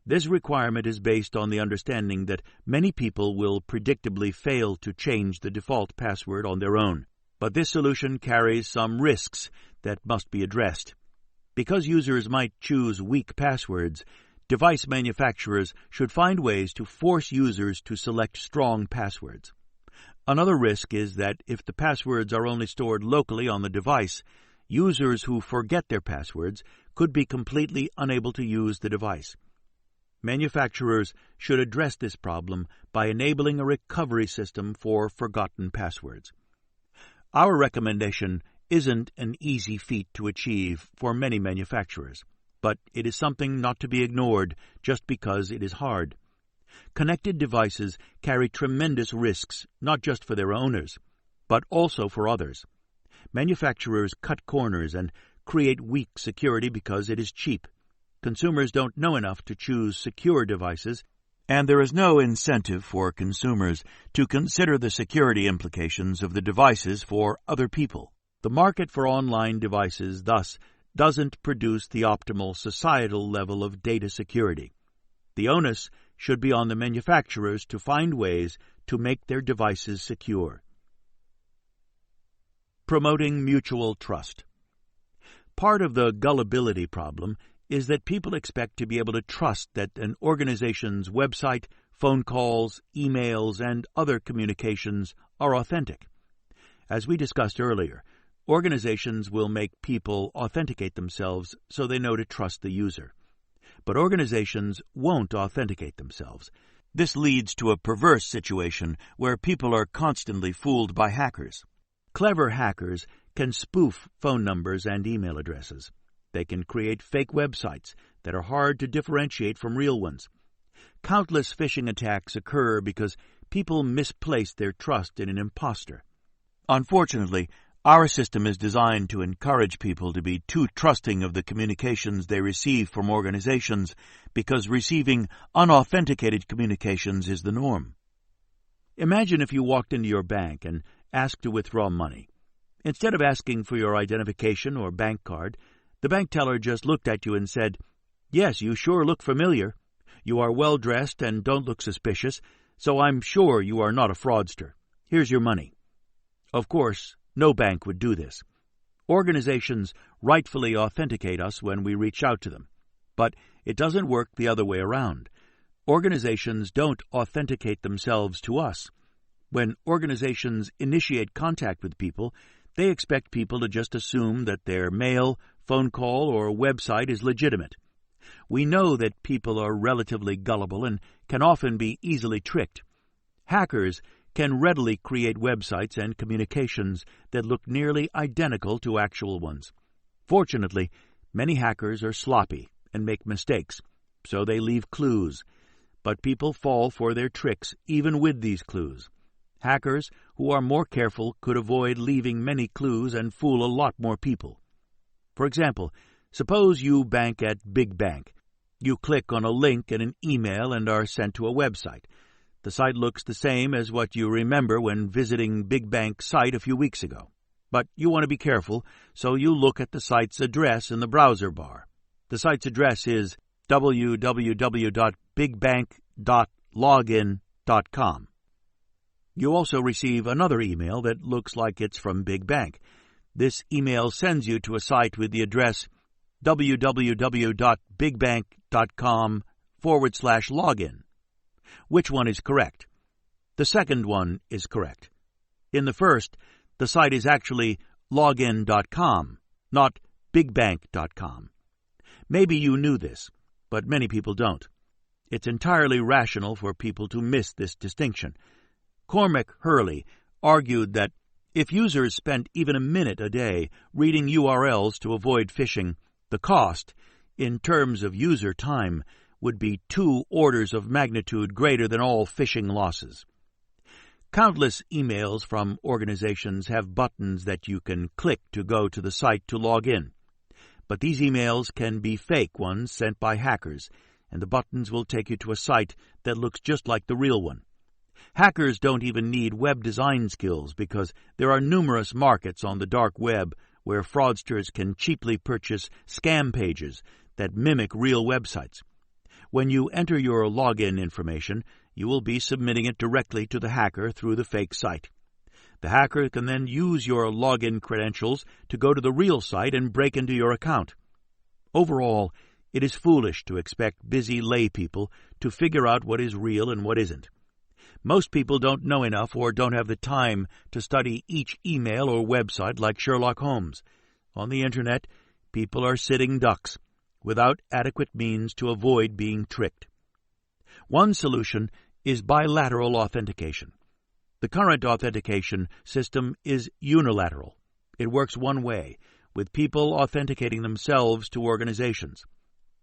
This requirement is based on the understanding that many people will predictably fail to change the default password on their own. But this solution carries some risks that must be addressed. Because users might choose weak passwords, device manufacturers should find ways to force users to select strong passwords. Another risk is that if the passwords are only stored locally on the device, users who forget their passwords could be completely unable to use the device. Manufacturers should address this problem by enabling a recovery system for forgotten passwords. Our recommendation isn't an easy feat to achieve for many manufacturers, but it is something not to be ignored just because it is hard. Connected devices carry tremendous risks, not just for their owners, but also for others. Manufacturers cut corners and create weak security because it is cheap. Consumers don't know enough to choose secure devices, and there is no incentive for consumers to consider the security implications of the devices for other people. The market for online devices, thus, doesn't produce the optimal societal level of data security. The onus should be on the manufacturers to find ways to make their devices secure. Promoting mutual trust. Part of the gullibility problem is that people expect to be able to trust that an organization's website, phone calls, emails, and other communications are authentic. As we discussed earlier, organizations will make people authenticate themselves so they know to trust the user. But organizations won't authenticate themselves. This leads to a perverse situation where people are constantly fooled by hackers. Clever hackers can spoof phone numbers and email addresses. They can create fake websites that are hard to differentiate from real ones. Countless phishing attacks occur because people misplace their trust in an imposter. Unfortunately, our system is designed to encourage people to be too trusting of the communications they receive from organizations because receiving unauthenticated communications is the norm. Imagine if you walked into your bank and asked to withdraw money. Instead of asking for your identification or bank card, the bank teller just looked at you and said, "Yes, you sure look familiar. You are well-dressed and don't look suspicious, so I'm sure you are not a fraudster. Here's your money." Of course, no bank would do this. Organizations rightfully authenticate us when we reach out to them, but it doesn't work the other way around. Organizations don't authenticate themselves to us. When organizations initiate contact with people, they expect people to just assume that their mail, phone call, or website is legitimate. We know that people are relatively gullible and can often be easily tricked. Hackers can readily create websites and communications that look nearly identical to actual ones. Fortunately, many hackers are sloppy and make mistakes, so they leave clues. But people fall for their tricks even with these clues. Hackers who are more careful could avoid leaving many clues and fool a lot more people. For example, suppose you bank at Big Bank. You click on a link in an email and are sent to a website. The site looks the same as what you remember when visiting Big Bank's site a few weeks ago. But you want to be careful, so you look at the site's address in the browser bar. The site's address is www.bigbank.login.com. You also receive another email that looks like it's from Big Bank. This email sends you to a site with the address www.bigbank.com/login. Which one is correct? The second one is correct. In the first, the site is actually login.com, not bigbank.com. Maybe you knew this, but many people don't. It's entirely rational for people to miss this distinction. Cormac Hurley argued that if users spent even a minute a day reading URLs to avoid phishing, the cost, in terms of user time, would be 2 orders of magnitude greater than all phishing losses. Countless emails from organizations have buttons that you can click to go to the site to log in. But these emails can be fake ones sent by hackers, and the buttons will take you to a site that looks just like the real one. Hackers don't even need web design skills because there are numerous markets on the dark web where fraudsters can cheaply purchase scam pages that mimic real websites. When you enter your login information, you will be submitting it directly to the hacker through the fake site. The hacker can then use your login credentials to go to the real site and break into your account. Overall, it is foolish to expect busy lay people to figure out what is real and what isn't. Most people don't know enough or don't have the time to study each email or website like Sherlock Holmes. On the Internet, people are sitting ducks, without adequate means to avoid being tricked. One solution is bilateral authentication. The current authentication system is unilateral. It works one way, with people authenticating themselves to organizations.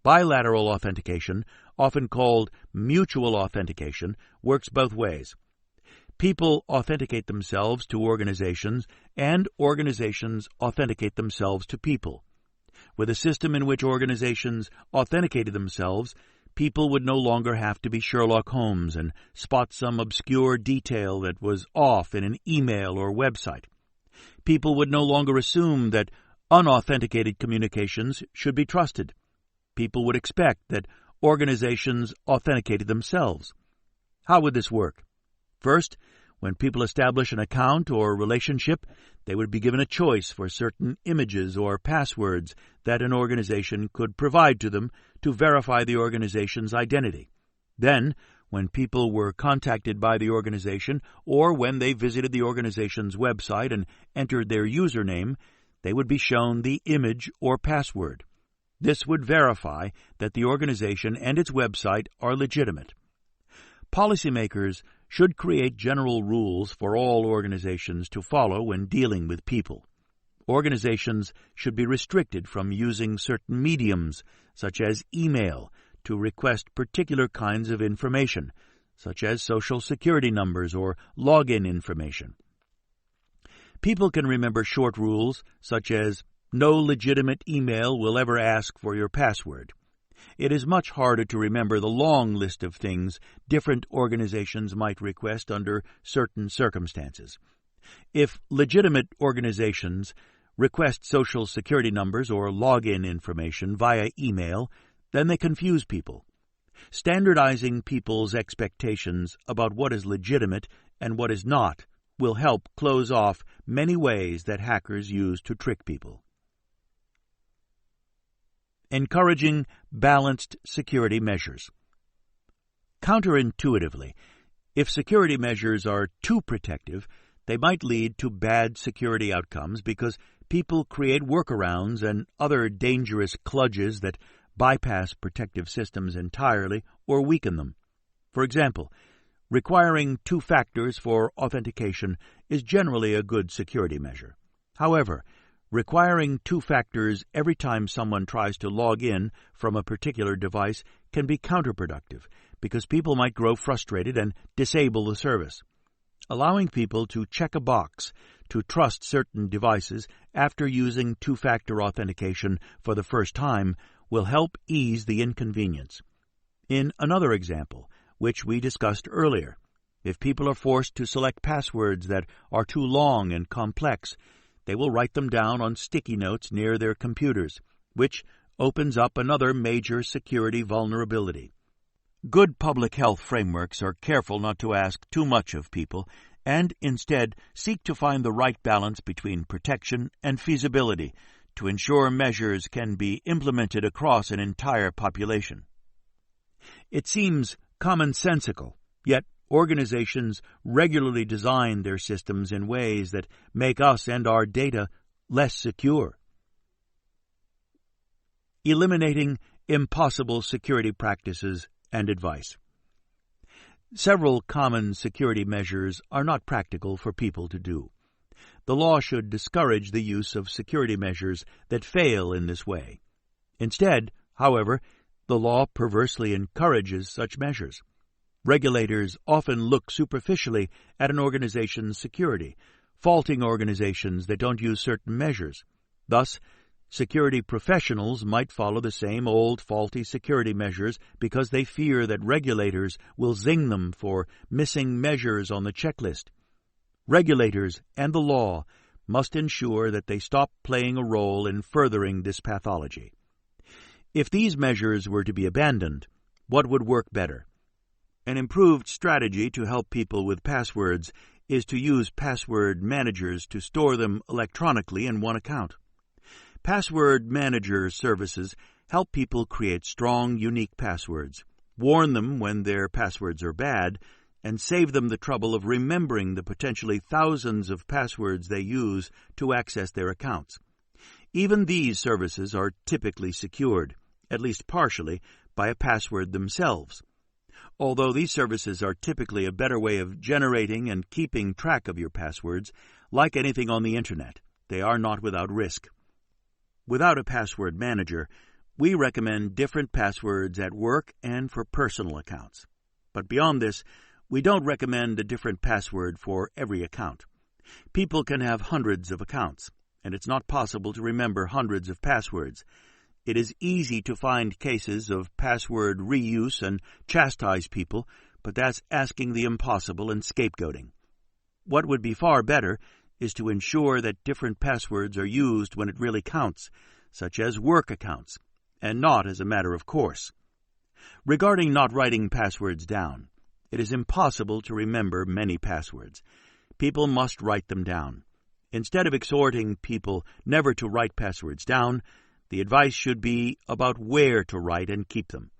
Bilateral authentication, often called mutual authentication, works both ways. People authenticate themselves to organizations, and organizations authenticate themselves to people. With a system in which organizations authenticated themselves, people would no longer have to be Sherlock Holmes and spot some obscure detail that was off in an email or website. People would no longer assume that unauthenticated communications should be trusted. People would expect that organizations authenticated themselves. How would this work? First, when people establish an account or relationship, they would be given a choice for certain images or passwords that an organization could provide to them to verify the organization's identity. Then, when people were contacted by the organization or when they visited the organization's website and entered their username, they would be shown the image or password. This would verify that the organization and its website are legitimate. Policymakers should create general rules for all organizations to follow when dealing with people. Organizations should be restricted from using certain mediums, such as email, to request particular kinds of information, such as social security numbers or login information. People can remember short rules, such as no legitimate email will ever ask for your password. It is much harder to remember the long list of things different organizations might request under certain circumstances. If legitimate organizations request social security numbers or login information via email, then they confuse people. Standardizing people's expectations about what is legitimate and what is not will help close off many ways that hackers use to trick people. Encouraging balanced security measures. Counterintuitively, if security measures are too protective, they might lead to bad security outcomes because people create workarounds and other dangerous kludges that bypass protective systems entirely or weaken them. For example, requiring 2 factors for authentication is generally a good security measure. However, requiring 2 factors every time someone tries to log in from a particular device can be counterproductive because people might grow frustrated and disable the service. Allowing people to check a box to trust certain devices after using two-factor authentication for the first time will help ease the inconvenience. In another example, which we discussed earlier, if people are forced to select passwords that are too long and complex, they will write them down on sticky notes near their computers, which opens up another major security vulnerability. Good public health frameworks are careful not to ask too much of people and instead seek to find the right balance between protection and feasibility to ensure measures can be implemented across an entire population. It seems commonsensical, yet organizations regularly design their systems in ways that make us and our data less secure. Eliminating impossible security practices and advice. Several common security measures are not practical for people to do. The law should discourage the use of security measures that fail in this way. Instead, however, the law perversely encourages such measures. Regulators often look superficially at an organization's security, faulting organizations that don't use certain measures. Thus, security professionals might follow the same old faulty security measures because they fear that regulators will zing them for missing measures on the checklist. Regulators and the law must ensure that they stop playing a role in furthering this pathology. If these measures were to be abandoned, what would work better? An improved strategy to help people with passwords is to use password managers to store them electronically in one account. Password manager services help people create strong, unique passwords, warn them when their passwords are bad, and save them the trouble of remembering the potentially thousands of passwords they use to access their accounts. Even these services are typically secured, at least partially, by a password themselves. Although these services are typically a better way of generating and keeping track of your passwords, like anything on the Internet, they are not without risk. Without a password manager, we recommend different passwords at work and for personal accounts. But beyond this, we don't recommend a different password for every account. People can have hundreds of accounts, and it's not possible to remember hundreds of passwords. It is easy to find cases of password reuse and chastise people, but that's asking the impossible and scapegoating. What would be far better is to ensure that different passwords are used when it really counts, such as work accounts, and not as a matter of course. Regarding not writing passwords down, it is impossible to remember many passwords. People must write them down. Instead of exhorting people never to write passwords down, the advice should be about where to write and keep them.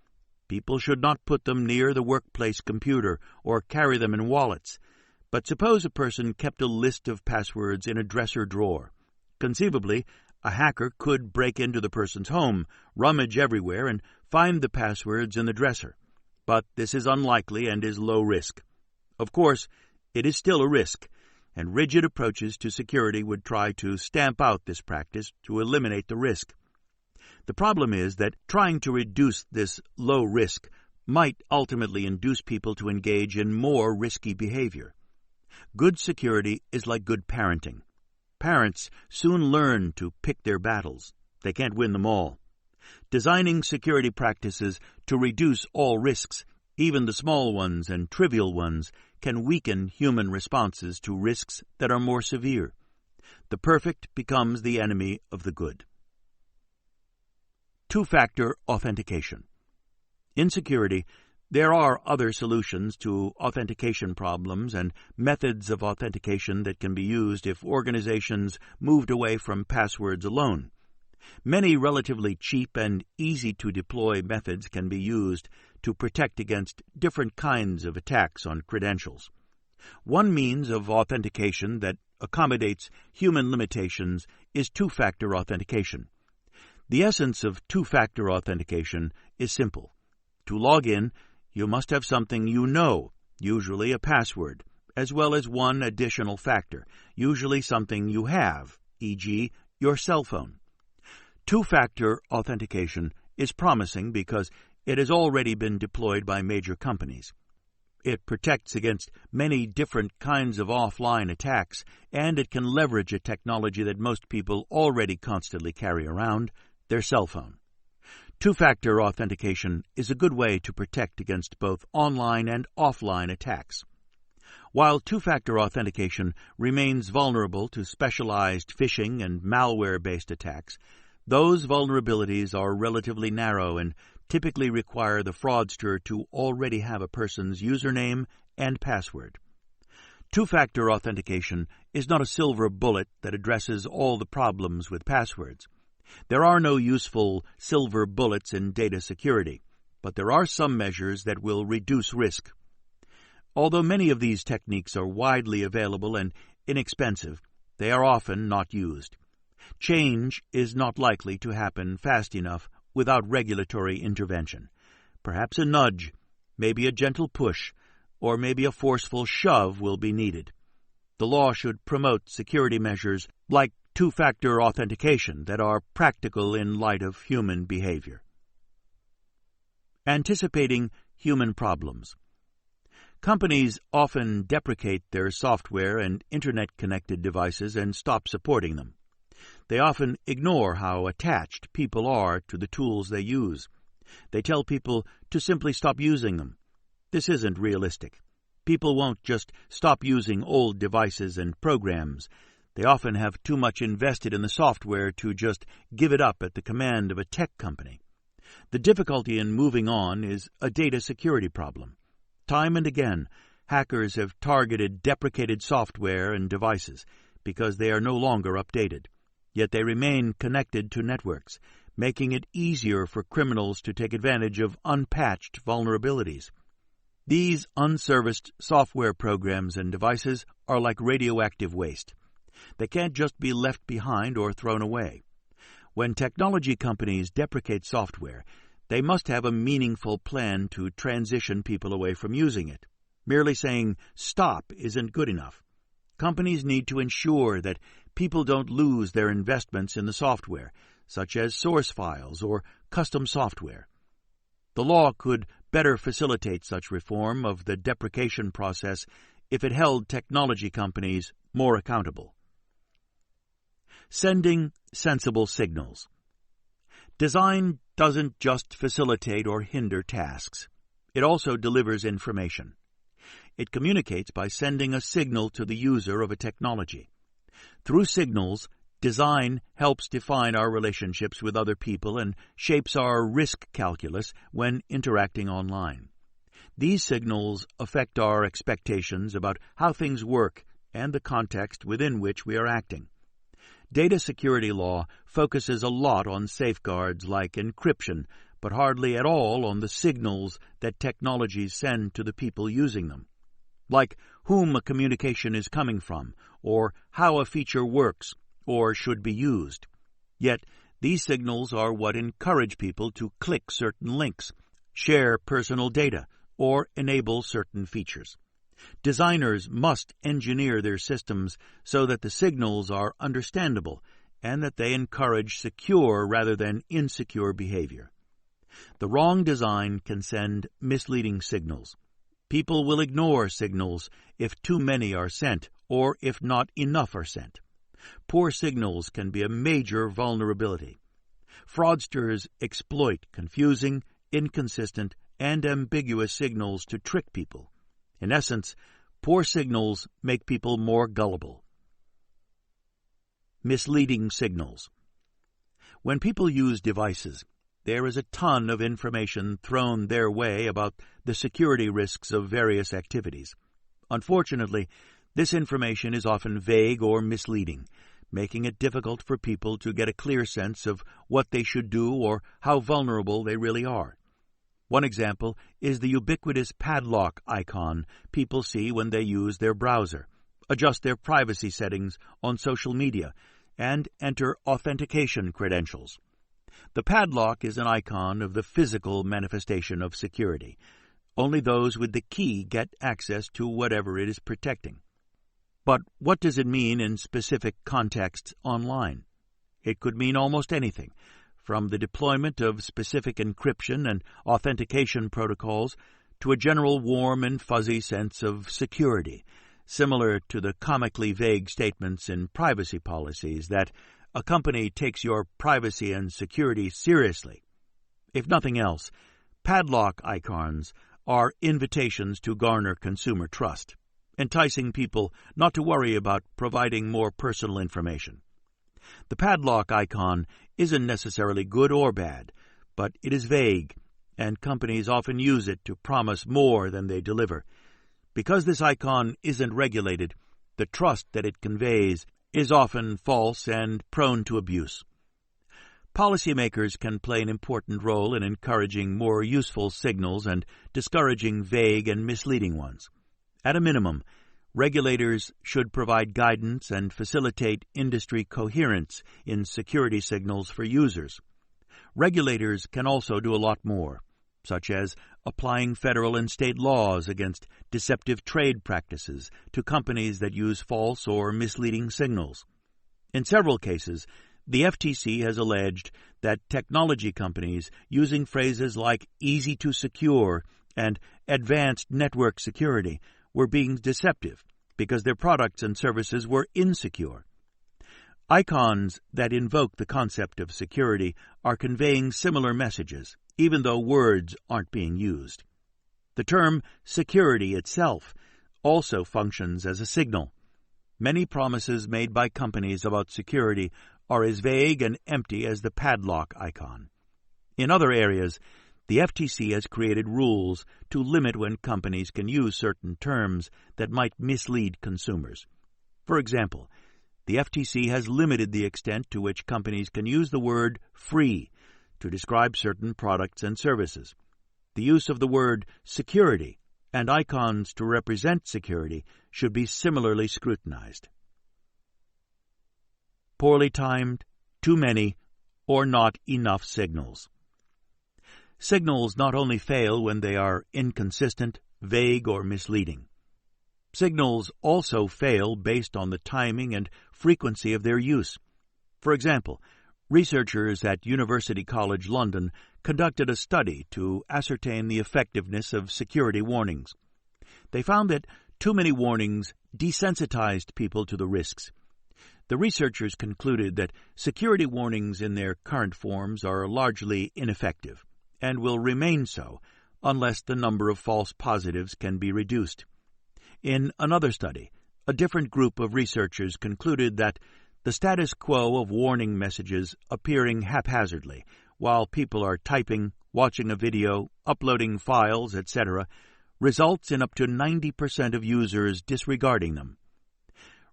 People should not put them near the workplace computer or carry them in wallets. But suppose a person kept a list of passwords in a dresser drawer. Conceivably, a hacker could break into the person's home, rummage everywhere, and find the passwords in the dresser. But this is unlikely and is low risk. Of course, it is still a risk, and rigid approaches to security would try to stamp out this practice to eliminate the risk. The problem is that trying to reduce this low risk might ultimately induce people to engage in more risky behavior. Good security is like good parenting. Parents soon learn to pick their battles. They can't win them all. Designing security practices to reduce all risks, even the small ones and trivial ones, can weaken human responses to risks that are more severe. The perfect becomes the enemy of the good. Two-factor authentication. In security, there are other solutions to authentication problems and methods of authentication that can be used if organizations moved away from passwords alone. Many relatively cheap and easy-to-deploy methods can be used to protect against different kinds of attacks on credentials. One means of authentication that accommodates human limitations is two-factor authentication. The essence of two-factor authentication is simple. To log in, you must have something you know, usually a password, as well as one additional factor, usually something you have, e.g., your cell phone. Two-factor authentication is promising because It has already been deployed by major companies. It protects against many different kinds of offline attacks, and it can leverage a technology that most people already constantly carry around, their cell phone. Two-factor authentication is a good way to protect against both online and offline attacks. While two-factor authentication remains vulnerable to specialized phishing and malware-based attacks, those vulnerabilities are relatively narrow and typically require the fraudster to already have a person's username and password. Two-factor authentication is not a silver bullet that addresses all the problems with passwords. There are no useful silver bullets in data security, but there are some measures that will reduce risk. Although many of these techniques are widely available and inexpensive, they are often not used. Change is not likely to happen fast enough without regulatory intervention. Perhaps a nudge, maybe a gentle push, or maybe a forceful shove will be needed. The law should promote security measures like two-factor authentication that are practical in light of human behavior. Anticipating human problems. Companies often deprecate their software and Internet-connected devices and stop supporting them. They often ignore how attached people are to the tools they use. They tell people to simply stop using them. This isn't realistic. People won't just stop using old devices and programs. They often have too much invested in the software to just give it up at the command of a tech company. The difficulty in moving on is a data security problem. Time and again, hackers have targeted deprecated software and devices because they are no longer updated. Yet they remain connected to networks, making it easier for criminals to take advantage of unpatched vulnerabilities. These unserviced software programs and devices are like radioactive waste. They can't just be left behind or thrown away. When technology companies deprecate software, they must have a meaningful plan to transition people away from using it. Merely saying stop isn't good enough. Companies need to ensure that people don't lose their investments in the software, such as source files or custom software. The law could better facilitate such reform of the deprecation process if it held technology companies more accountable. Sending sensible signals. Design doesn't just facilitate or hinder tasks. It also delivers information. It communicates by sending a signal to the user of a technology. Through signals, design helps define our relationships with other people and shapes our risk calculus when interacting online. These signals affect our expectations about how things work and the context within which we are acting. Data security law focuses a lot on safeguards like encryption, but hardly at all on the signals that technologies send to the people using them, like whom a communication is coming from, or how a feature works or should be used. Yet, these signals are what encourage people to click certain links, share personal data, or enable certain features. Designers must engineer their systems so that the signals are understandable and that they encourage secure rather than insecure behavior. The wrong design can send misleading signals. People will ignore signals if too many are sent or if not enough are sent. Poor signals can be a major vulnerability. Fraudsters exploit confusing, inconsistent, and ambiguous signals to trick people. In essence, poor signals make people more gullible. Misleading signals. When people use devices, there is a ton of information thrown their way about the security risks of various activities. Unfortunately, this information is often vague or misleading, making it difficult for people to get a clear sense of what they should do or how vulnerable they really are. One example is the ubiquitous padlock icon people see when they use their browser, adjust their privacy settings on social media, and enter authentication credentials. The padlock is an icon of the physical manifestation of security. Only those with the key get access to whatever it is protecting. But what does it mean in specific contexts online? It could mean almost anything, from the deployment of specific encryption and authentication protocols to a general warm and fuzzy sense of security, similar to the comically vague statements in privacy policies that a company takes your privacy and security seriously. If nothing else, padlock icons are invitations to garner consumer trust, enticing people not to worry about providing more personal information. The padlock icon isn't necessarily good or bad, but it is vague, and companies often use it to promise more than they deliver. Because this icon isn't regulated, the trust that it conveys is often false and prone to abuse. Policymakers can play an important role in encouraging more useful signals and discouraging vague and misleading ones. At a minimum, regulators should provide guidance and facilitate industry coherence in security signals for users. Regulators can also do a lot more, such as applying federal and state laws against deceptive trade practices to companies that use false or misleading signals. In several cases, the FTC has alleged that technology companies using phrases like easy to secure and advanced network security were being deceptive because their products and services were insecure. Icons that invoke the concept of security are conveying similar messages, even though words aren't being used. The term security itself also functions as a signal. Many promises made by companies about security are as vague and empty as the padlock icon. In other areas, the FTC has created rules to limit when companies can use certain terms that might mislead consumers. For example, the FTC has limited the extent to which companies can use the word free to describe certain products and services. The use of the word security and icons to represent security should be similarly scrutinized. Poorly timed, too many, or not enough signals. Signals not only fail when they are inconsistent, vague, or misleading. Signals also fail based on the timing and frequency of their use. For example, researchers at University College London conducted a study to ascertain the effectiveness of security warnings. They found that too many warnings desensitized people to the risks. The researchers concluded that security warnings in their current forms are largely ineffective and will remain so unless the number of false positives can be reduced. In another study, a different group of researchers concluded that the status quo of warning messages appearing haphazardly while people are typing, watching a video, uploading files, etc., results in up to 90% of users disregarding them.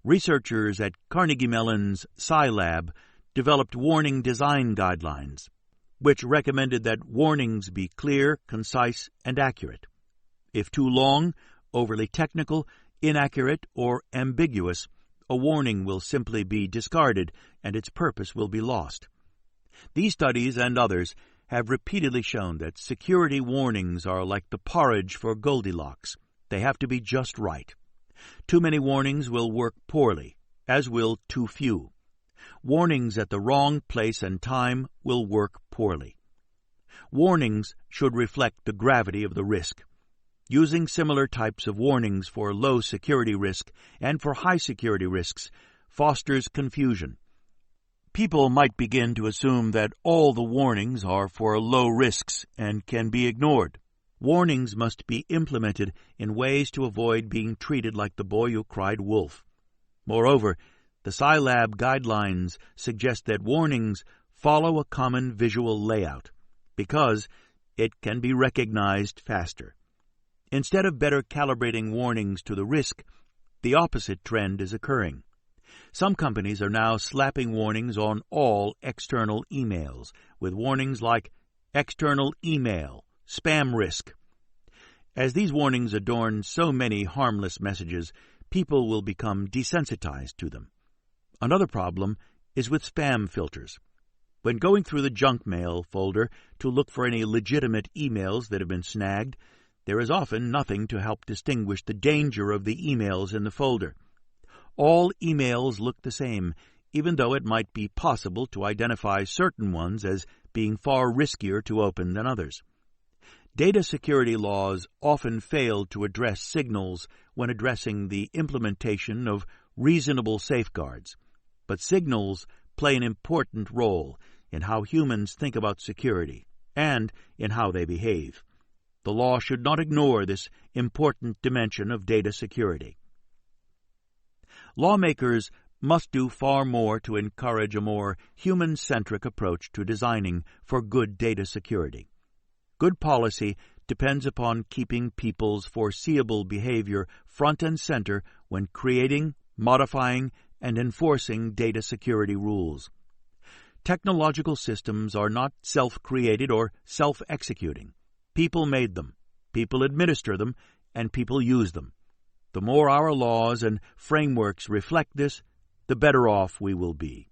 Researchers at Carnegie Mellon's Scilab developed warning design guidelines, which recommended that warnings be clear, concise, and accurate. If too long, overly technical, inaccurate, or ambiguous, a warning will simply be discarded and its purpose will be lost. These studies and others have repeatedly shown that security warnings are like the porridge for Goldilocks. They have to be just right. Too many warnings will work poorly, as will too few. Warnings at the wrong place and time will work poorly. Warnings should reflect the gravity of the risk. Using similar types of warnings for low security risk and for high security risks fosters confusion. People might begin to assume that all the warnings are for low risks and can be ignored. Warnings must be implemented in ways to avoid being treated like the boy who cried wolf. Moreover, the Scilab guidelines suggest that warnings follow a common visual layout because it can be recognized faster. Instead of better calibrating warnings to the risk, the opposite trend is occurring. Some companies are now slapping warnings on all external emails, with warnings like external email, spam risk. As these warnings adorn so many harmless messages, people will become desensitized to them. Another problem is with spam filters. When going through the junk mail folder to look for any legitimate emails that have been snagged, there is often nothing to help distinguish the danger of the emails in the folder. All emails look the same, even though it might be possible to identify certain ones as being far riskier to open than others. Data security laws often fail to address signals when addressing the implementation of reasonable safeguards, but signals play an important role in how humans think about security and in how they behave. The law should not ignore this important dimension of data security. Lawmakers must do far more to encourage a more human-centric approach to designing for good data security. Good policy depends upon keeping people's foreseeable behavior front and center when creating, modifying, and enforcing data security rules. Technological systems are not self-created or self-executing. People made them, people administer them, and people use them. The more our laws and frameworks reflect this, the better off we will be.